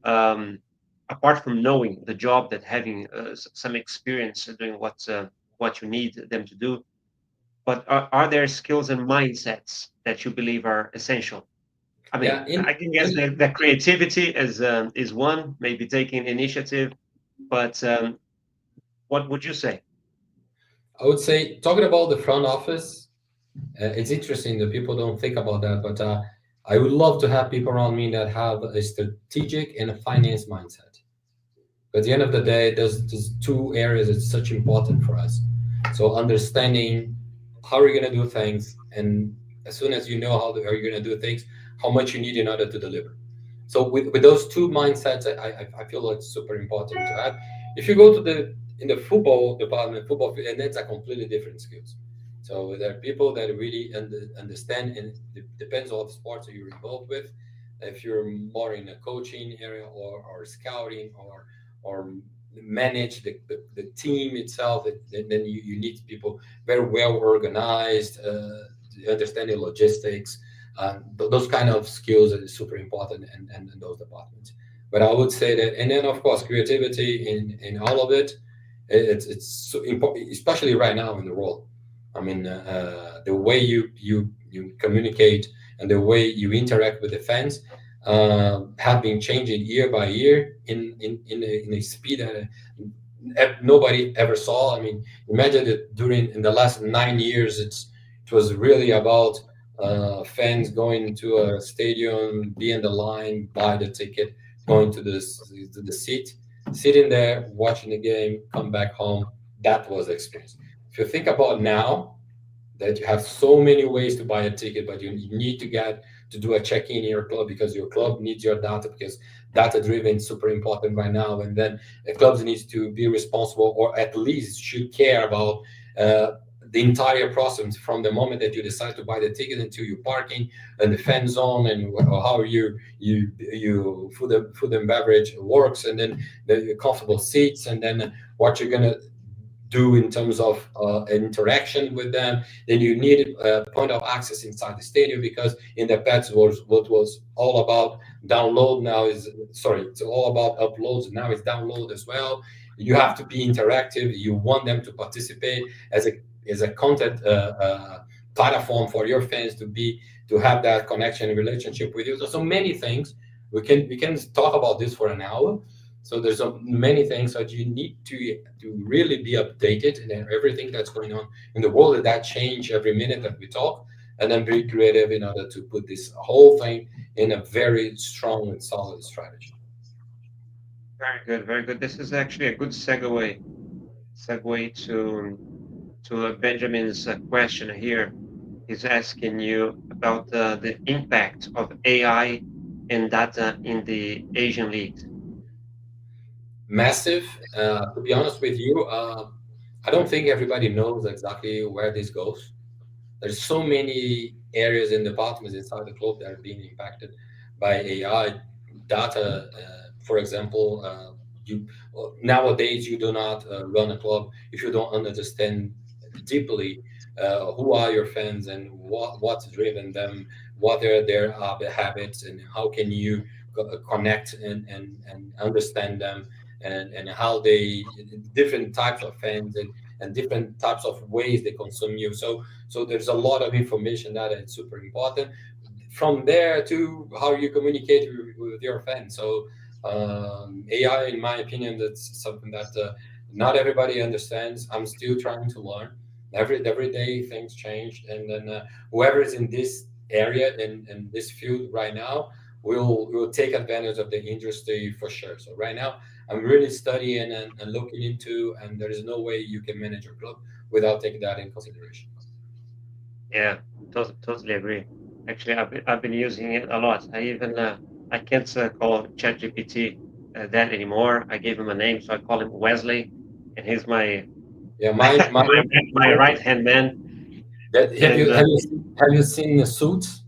um, apart from knowing the job, that having some experience doing what you need them to do? But are there skills and mindsets that you believe are essential? I mean, Yeah. I can guess that creativity is one, maybe taking initiative, but what would you say? I would say, talking about the front office, it's interesting that people don't think about that, but I would love to have people around me that have a strategic and a finance mindset. At the end of the day, there's two areas that's such important for us. So understanding how you're going to do things, and as soon as you know how you're going to do things, how much you need in order to deliver. So with those two mindsets, I feel it's super important to have. If you go to in the football department, and it's a completely different skills. So there are people that really understand, and it depends on what sports you're involved with. If you're more in a coaching area or scouting or manage the team itself, then you need people very well organized, understanding logistics. Those kind of skills are super important in those departments. But I would say that, and then of course creativity in all of it, it's so important, especially right now in the world. I mean, the way you communicate and the way you interact with the fans have been changing year by year in a speed that nobody ever saw. I mean, imagine that in the last 9 years, it was really about fans going to a stadium, be in the line, buy the ticket, going to the seat, sitting there, watching the game, come back home. That was the experience. If you think about now, that you have so many ways to buy a ticket, but you need to do a check-in in your club because your club needs your data, because data driven is super important right now. And then the clubs needs to be responsible, or at least should care about the entire process from the moment that you decide to buy the ticket until you parking and the fan zone and how you food and beverage works, and then the comfortable seats, and then what you're gonna do in terms of interaction with them. Then you need a point of access inside the stadium, because in the past was what was all about download, now is, sorry, it's all about uploads, now it's download as well. You have to be interactive, you want them to participate as a content platform for your fans to have that connection and relationship with you. So many things. We can talk about this for an hour. So there's many things that you need to really be updated, and everything that's going on in the world, that change every minute that we talk, and then be creative in order to put this whole thing in a very strong and solid strategy. Very good, very good. This is actually a good segue to Benjamin's question here. He's asking you about the impact of AI and data in the Asian leagues. Massive. To be honest with you, I don't think everybody knows exactly where this goes. There's so many areas and departments inside the club that are being impacted by AI data. For example, you nowadays you do not run a club if you don't understand deeply who are your fans and what's driven them, what are their habits, and how can you connect and understand them, and how they different types of fans and different types of ways they consume you. So there's a lot of information that is super important. From there to how you communicate with your fans. So AI, in my opinion, that's something that not everybody understands. I'm still trying to learn. Every day things change, and then whoever is in this area in this field right now will take advantage of the industry for sure. So right now I'm really studying and looking into, and there is no way you can manage your club without taking that in consideration. Yeah, totally agree. Actually, I've been using it a lot. I even I can't call ChatGPT that anymore. I gave him a name, so I call him Wesley, and he's my Yeah, my right hand man. Have And have you seen the Suits?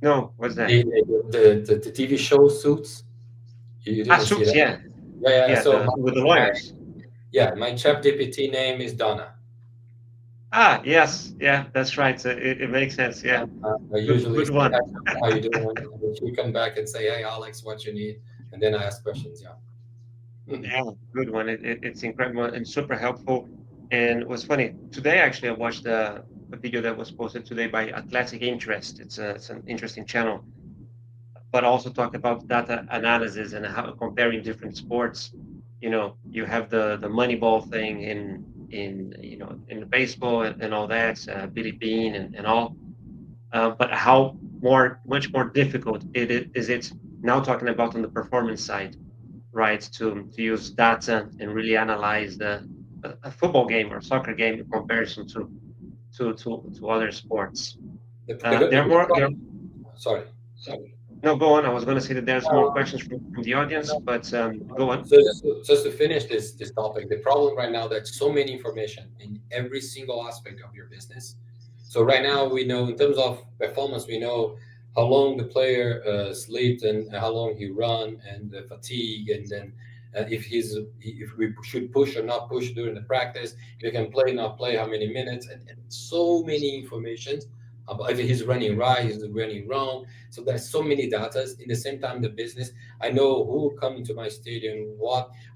no, what's that? The TV show Suits? You didn't see Suits, that? yeah, Yeah, yeah. yeah, So with the lawyers. my chat GPT name is Donna. Yes, yeah, that's right. So it makes sense. Yeah, I usually good say, one. how you doing? And she come back and say, hey, Alex, what you need? And then I ask questions. Yeah. Yeah, good one. It's incredible and super helpful. And it was funny today. Actually, I watched a video that was posted today by Athletic Interest. It's an interesting channel, but also talk about data analysis and how comparing different sports. You have the Moneyball thing in in the baseball and all that, Billy Bean and all. But how much more difficult is it now talking about on the performance side, right? To use data and really analyze a football game or soccer game in comparison to other sports. The They're good more. problem, sorry. No, go on. I was going to say that there's more questions from the audience, but go on. So just to finish this topic, the problem right now that so many information in every single aspect of your business. So right now we know in terms of performance, we know how long the player sleeps and how long he run and the fatigue, and then if we should push or not push during the practice, if he can play not play, how many minutes, and so many information about if he's running right, he's running wrong. So there's so many data. In the same time, the business I know who will come into my stadium,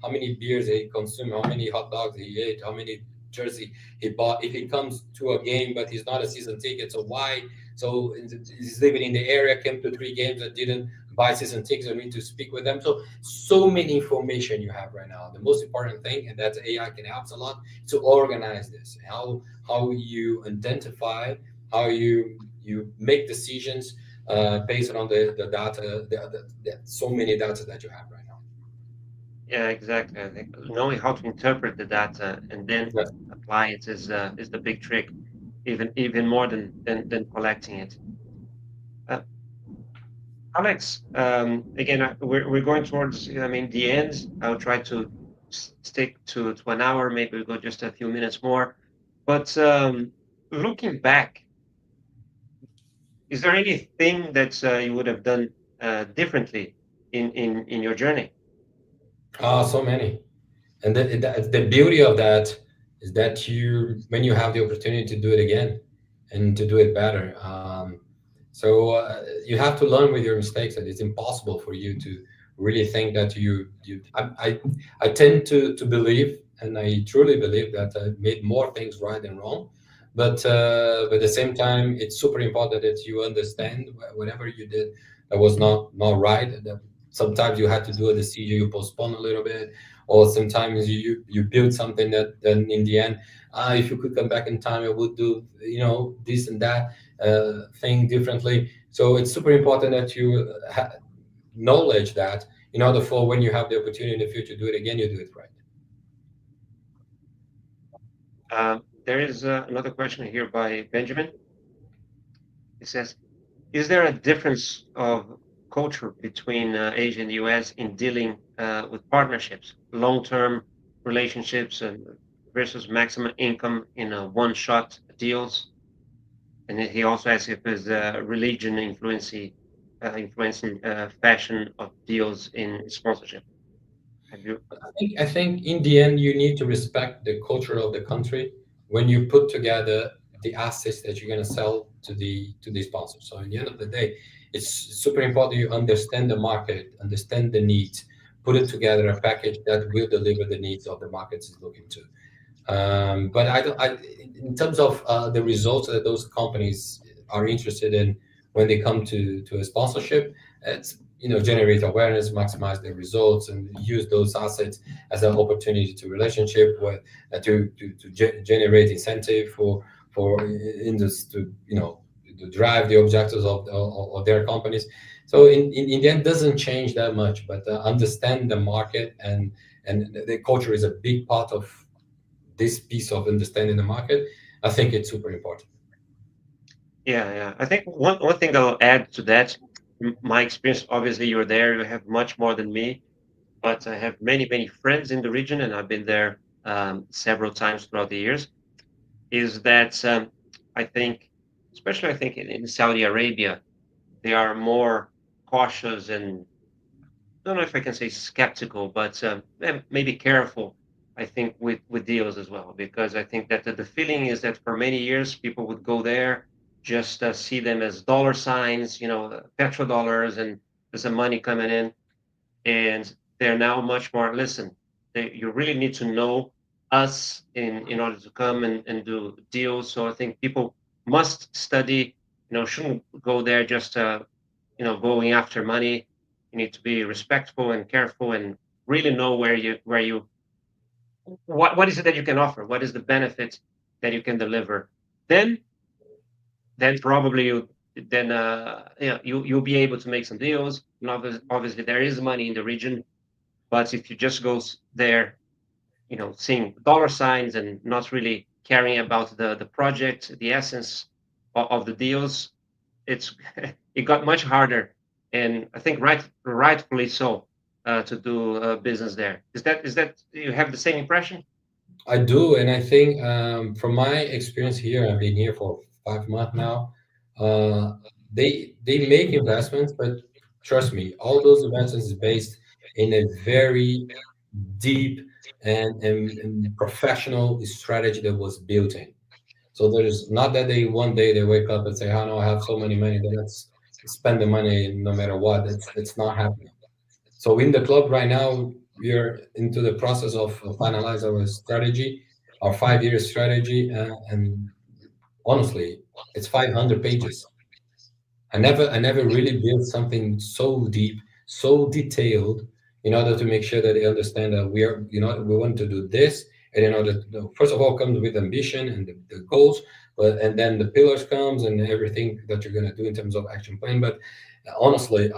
how many beers he consumed, how many hot dogs he ate, how many jersey he bought. If he comes to a game but he's not a season ticket, so why? So he's living in the area, came to 3 games and didn't buy season tickets. I need to speak with them. So many information you have right now. The most important thing, and that AI can help a lot, to organize this. How you identify, how you make decisions based on the data, so many data that you have right now. Yeah, exactly. I think knowing how to interpret the data and then Yes. apply it is the big trick, even more than collecting it. Uh, Alex, again, we're going towards, I mean, the end. I'll try to stick to an hour. Maybe we'll go just a few minutes more. But looking back, is there anything that you would have done differently in your journey? So many. And the beauty of that is that when you have the opportunity to do it again and to do it better, you have to learn with your mistakes. And it's impossible for you to really think that I tend to believe, and I truly believe that I made more things right than wrong. But at the same time, it's super important that you understand whatever you did that was not right. That sometimes you had to do a decision, you postpone a little bit, or sometimes you build something that then in the end, if you could come back in time, I would do this and that thing differently. So it's super important that you knowledge that in order for when you have the opportunity in the future to do it again, you do it right. There is another question here by Benjamin. It says, is there a difference of culture between Asia and the US in dealing with partnerships, long-term relationships, and versus maximum income in a one-shot deals? And then he also asks if there's religion influencing fashion of deals in sponsorship. Have you? I think in the end you need to respect the culture of the country when you put together the assets that you're going to sell to the sponsor. So in the end of the day, it's super important you understand the market, understand the needs, put it together a package that will deliver the needs of the markets is looking to. But in terms of the results that those companies are interested in when they come to a sponsorship, it's generate awareness, maximize their results, and use those assets as an opportunity to relationship with to generate incentive for industry to drive the objectives of their companies. So in the end, doesn't change that much, but understand the market and the culture is a big part of this piece of understanding the market. I think it's super important. Yeah, yeah. I think one thing I'll add to that, my experience, obviously you're there, you have much more than me, but I have many friends in the region, and I've been there several times throughout the years, is that I think, especially I think in Saudi Arabia, they are more cautious and I don't know if I can say skeptical, but maybe careful, I think, with deals as well, because I think that the feeling is that for many years people would go there, just see them as dollar signs, petrodollars, and there's some money coming in, and they're now much more, listen, you really need to know us in order to come and do deals. So I think people must study, shouldn't go there just going after money. You need to be respectful and careful and really know where you what is it that you can offer, what is the benefit that you can deliver. Then then probably you'll be able to make some deals. And obviously there is money in the region, but if you just go there, seeing dollar signs and not really caring about the project, the essence of the deals, it's it got much harder and I think rightfully so, to do business there. Is that you have the same impression? I do, and I think from my experience here, I've been here for 5 months now. Uh, they make investments, but trust me, all those investments is based in a very deep and professional strategy that was built in. So there's not that they one day they wake up and say, "Oh no, I have so many money, then let's spend the money no matter what." It's not happening. So in the club right now, we are into the process of finalize our strategy, our 5 year strategy, and honestly, it's 500 pages. I never really built something so deep, so detailed, in order to make sure that they understand that we want to do this, and in order to, first of all, comes with ambition and the goals, but and then the pillars comes and everything that you're gonna do in terms of action plan. But honestly,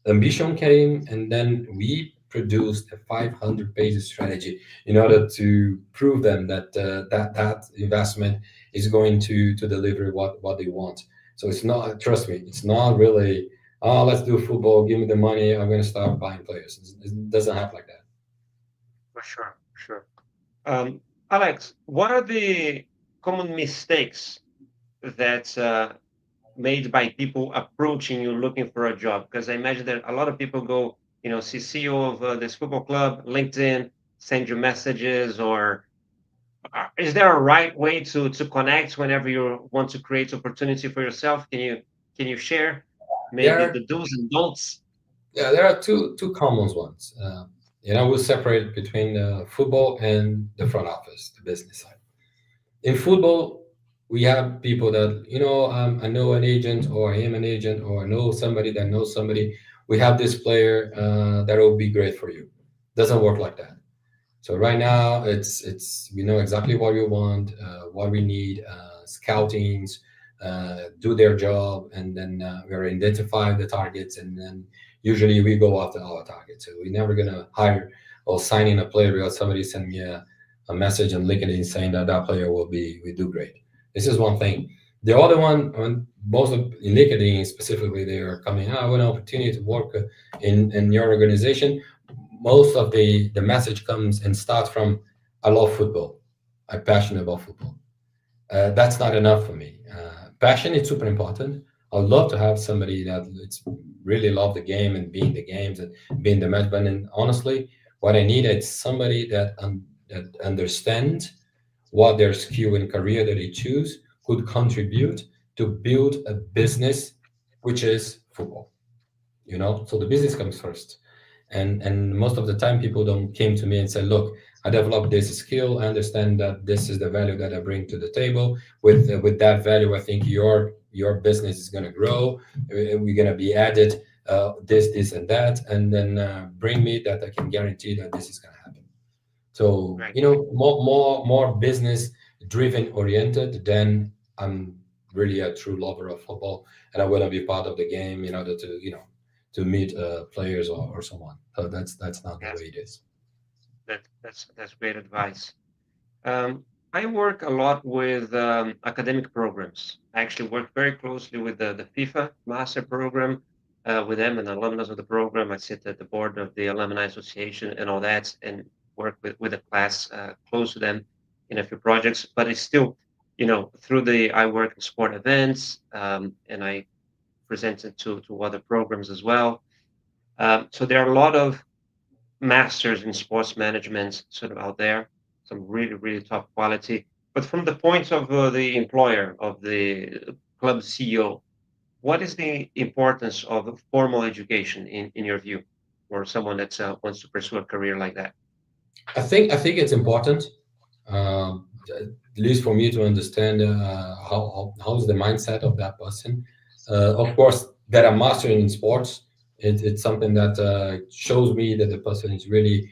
ambition came, and then we produced a 500 pages strategy in order to prove them that that investment is going to deliver what they want. So it's not, trust me, it's not really, oh, let's do football, give me the money, I'm going to start buying players. It doesn't happen like that. For sure, for sure. Alex, what are the common mistakes that made by people approaching you looking for a job? Because I imagine that a lot of people go, see CEO of this football club, LinkedIn, send you messages, or is there a right way to connect whenever you want to create opportunity for yourself? Can you share There maybe are, the do's and don'ts? yeah, there are two common ones. We'll separate between football and the front office, the business side. In football, we have people that, I know an agent, or I am an agent, or I know somebody that knows somebody. We have this player that will be great for you. Doesn't work like that. So right now, it's we know exactly what we want, what we need. Scoutings do their job, and then we identify the targets, and then usually we go after our targets. So we're never gonna hire or sign in a player because somebody sent me a message on LinkedIn saying that that player we do great. This is one thing. The other one, most of in LinkedIn specifically, they are coming. I want an opportunity to work in your organization. Most of the message comes and starts from, I love football, I'm passionate about football. That's not enough for me. Passion is super important. I'd love to have somebody that it's really love the game and be in the games and be in the match. But then, honestly, what I need is somebody that understands what their skill and career that they choose could contribute to build a business, which is football. So the business comes first, and most of the time people don't came to me and say, look, I developed this skill, I understand that this is the value that I bring to the table. With that value, I think your business is going to grow. We're going to be added this and that, and then bring me that I can guarantee that this is going to happen. So Right. more business driven oriented. Then I'm really a true lover of football, and I want to be part of the game in order to meet players or someone. So that's not the way Yes, it is. that's great advice. Um, I work a lot with academic programs. I actually work very closely with the FIFA Master Program, with them and alumnus of the program. I sit at the board of the Alumni Association and all that, and work with the class close to them in a few projects. But it's still, through the I Work in Sport events, and I present it to other programs as well. So there are a lot of masters in sports management sort of out there, some really, really top quality. But from the point of the employer, of the club CEO, what is the importance of formal education in your view, for someone that wants to pursue a career like that? I think it's important, at least for me to understand how's the mindset of that person. Of course, that I'm mastering in sports, it's something that shows me that the person is really,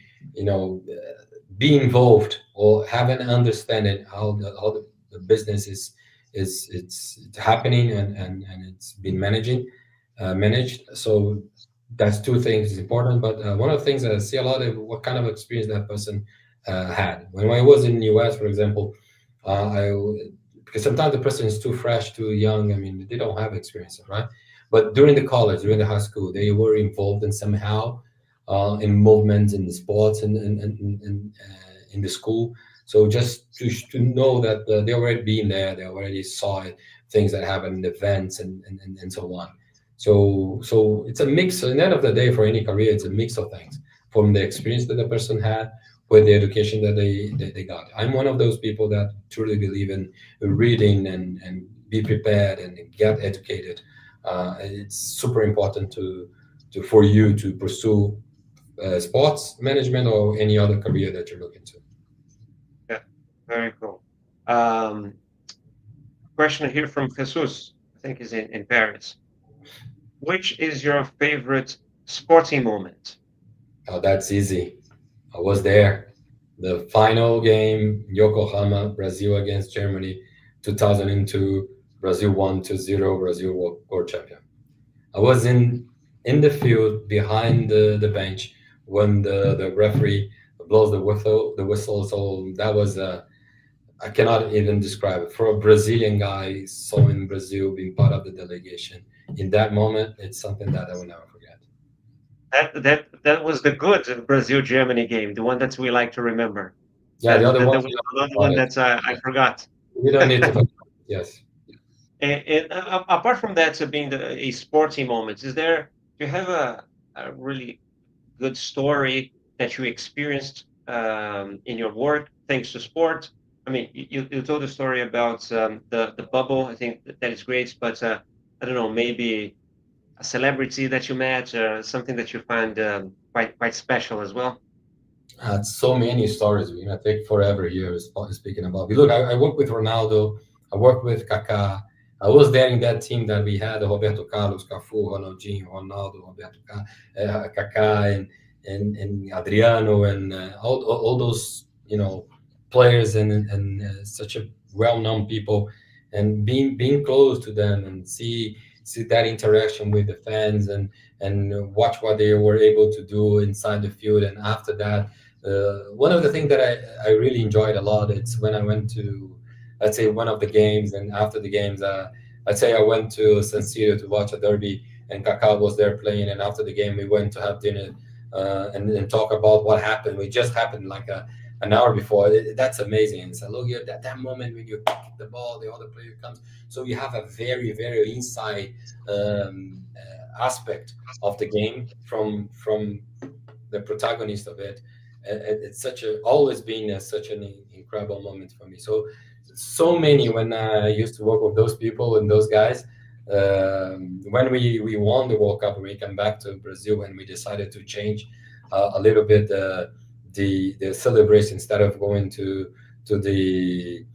be involved or have an understanding how the business is it's happening, and it's been managed. So that's two things is important. But one of the things that I see a lot of what kind of experience that person had. When I was in the US, for example, I because sometimes the person is too fresh, too young. I mean, they don't have experience, right? But during the college, during the high school, they were involved in somehow in movements in the sports and in the school. So just to know that they already been there, they already saw it, things that happen, events and so on. So it's a mix. At the end of the day, for any career, it's a mix of things from the experience that the person had with the education that they got. I'm one of those people that truly believe in reading and be prepared and get educated. It's super important to for you to pursue sports management or any other career that you're looking to. Yeah, very cool. Um, Question here from Jesus, I think is in Paris. Which is your favorite sporting moment? Oh, that's easy. I was there. The final game, Yokohama, Brazil against Germany, 2002. Brazil won 2-0. Brazil world champion. I was in the field behind the bench when the referee blows the whistle. So that was I cannot even describe it. For a Brazilian guy, so in Brazil, being part of the delegation in that moment, it's something that I will never forget. That was the good Brazil Germany game, the one that we like to remember. Yeah, the other There one, was we don't talk another one about it. that I forgot. We don't need to talk about it. Yes. And apart from that, being a sporting moment, do you have a really good story that you experienced in your work thanks to sport? I mean, you told a story about the bubble. I think that is great, but I don't know, maybe a celebrity that you met, something that you find quite special as well. So many stories. We're gonna take forever here speaking about. Look, I work with Ronaldo. I work with Kaká. I was there in that team that we had: Roberto Carlos, Cafu, Ronaldinho, Ronaldo, Kaká, and Adriano, and all those players and such a well-known people, and being close to them and see that interaction with the fans and watch what they were able to do inside the field, and after that one of the things that I really enjoyed a lot, it's when I went to, let's say, one of the games, and after the games, let's say I went to San Siro to watch a derby, and Kaká was there playing, and after the game, we went to have dinner and talk about what happened. It just happened like an hour before. That's amazing. And so look at that moment when you kick the ball, the other player comes. So you have a very, very inside aspect of the game from the protagonist of it. It's such a always been such an incredible moment for me. So many when I used to work with those people and those guys. When we won the World Cup and we come back to Brazil and we decided to change a little bit the celebration, instead of going to the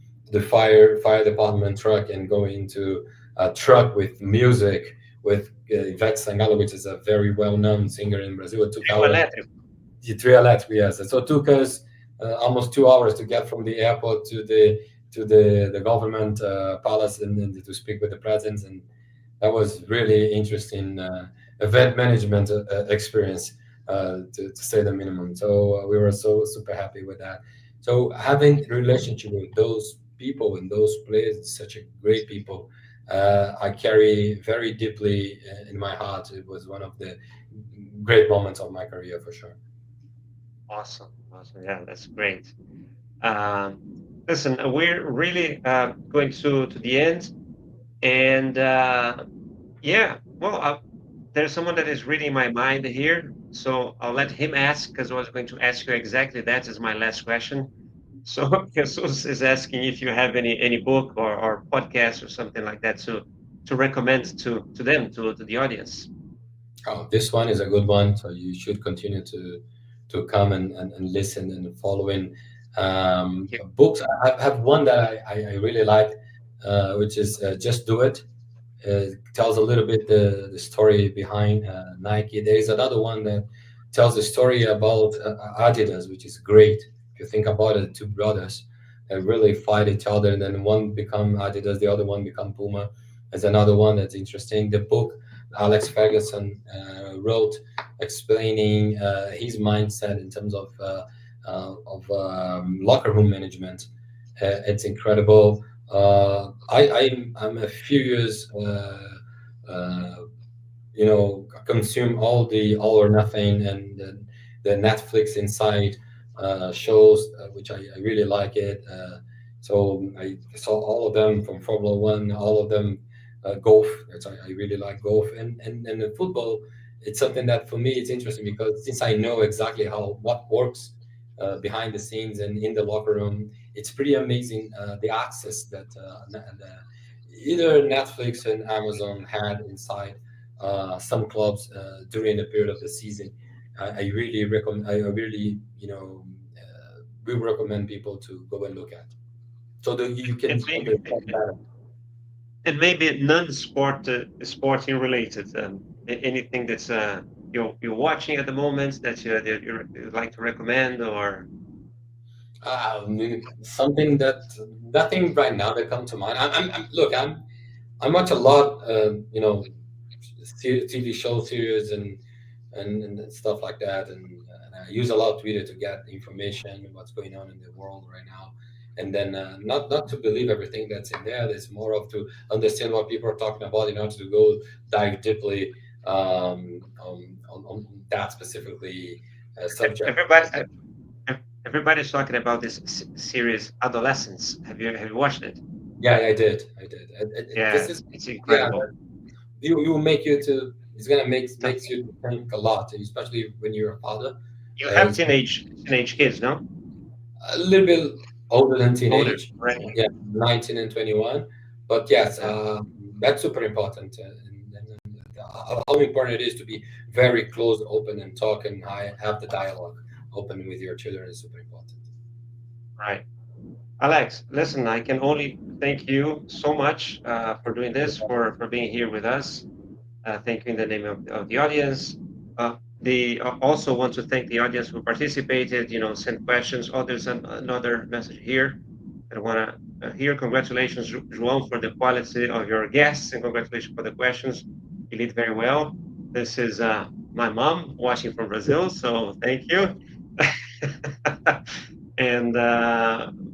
fire department truck and going to a truck with music with Ivete Sangalo, which is a very well known singer in Brazil. It took Trio our elétrico. the three electric, yes. And so it took us almost 2 hours to get from the airport to the government palace and to speak with the presidents, and that was really interesting event management experience to say the minimum. So we were so super happy with that. So having relationship with those people and those players, such a great people, I carry very deeply in my heart. It was one of the great moments of my career for sure. Awesome, awesome. Yeah, that's great. Um, Listen, we're really going to the end, and yeah, well, there's someone that is reading my mind here, so I'll let him ask because I was going to ask you exactly that as my last question. So Jesus is asking if you have any book or podcast or something like that to recommend to them to the audience. Oh, this one is a good one. So you should continue to come and listen and following Thank you. books. I have one that I really like, which is Just Do It. Tells a little bit the story behind Nike. There is another one that tells the story about Adidas, which is great. If you think about it, two brothers that really fight each other, and then one become Adidas, the other one become Puma. There's another one that's interesting. The book Alex Ferguson wrote, explaining his mindset in terms of locker room management. It's incredible. I'm a few years consume all or nothing and the Netflix inside shows, which I really like it. So I saw all of them from Formula One, all of them golf. I really like golf and the football. It's something that for me it's interesting because since I know exactly how what works behind the scenes and in the locker room, it's pretty amazing the access that either Netflix and Amazon had inside some clubs during the period of the season. I really recommend. I really, we recommend people to go and look at, so that you can And maybe understand better. and maybe non-sport sporting related. Anything that's you're watching at the moment that you'd like to recommend, or Something that nothing right now that come to mind. Look, I watch a lot, TV show series and stuff like that, and I use a lot of Twitter to get information what's going on in the world right now, and then not to believe everything that's in there. There's more of to understand what people are talking about in order to go dive deeply on that specifically subject. everybody everybody's talking about this series Adolescence. Have you watched it? Yeah, I did. Yeah, This is it's yeah, incredible. you will make you to. It's gonna So makes you think a lot, especially when you're a father. you have It's teenage kids, no? a little bit older than Older, teenage, right? yeah, 19 and 21. But yes, Yeah. that's super important. How important it is to be very close, open, and talk and have the dialogue open with your children is super important. Right. Alex, listen, I can only thank you so much for doing this, for being here with us. Thank you in the name of the audience. They also want to thank the audience who participated, sent questions. Oh, there's another message here that I want to hear. Congratulations, João, for the quality of your guests, and congratulations for the questions. You did very well. This is my mom watching from Brazil, so thank you. And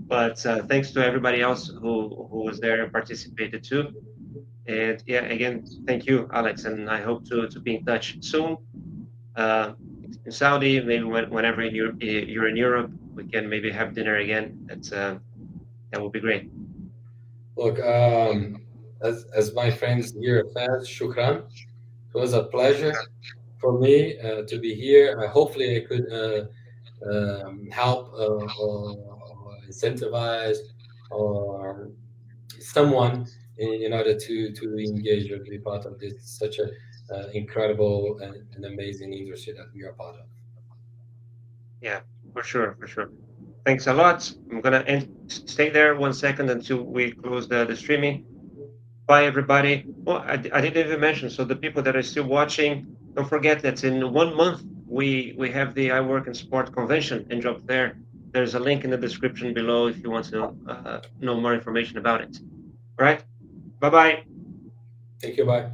but thanks to everybody else who was there and participated too. And yeah, again, thank you, Alex, and I hope to be in touch soon. Uh, in Saudi, maybe whenever you're in Europe, we can maybe have dinner again. That would be great. Look, as my friends here said, shukran. It was a pleasure for me to be here. Hopefully, I could help or incentivize or someone in order to engage or be part of this such a incredible and amazing industry that we are part of. Yeah, for sure, for sure. Thanks a lot. I'm gonna stay there 1 second until we close the streaming. Bye, everybody. Well, I didn't even mention. So the people that are still watching, don't forget that in 1 month we have the I Work in Sport convention in Job Fair. There's a link in the description below if you want to know more information about it. All right. Bye bye. Thank you. Bye.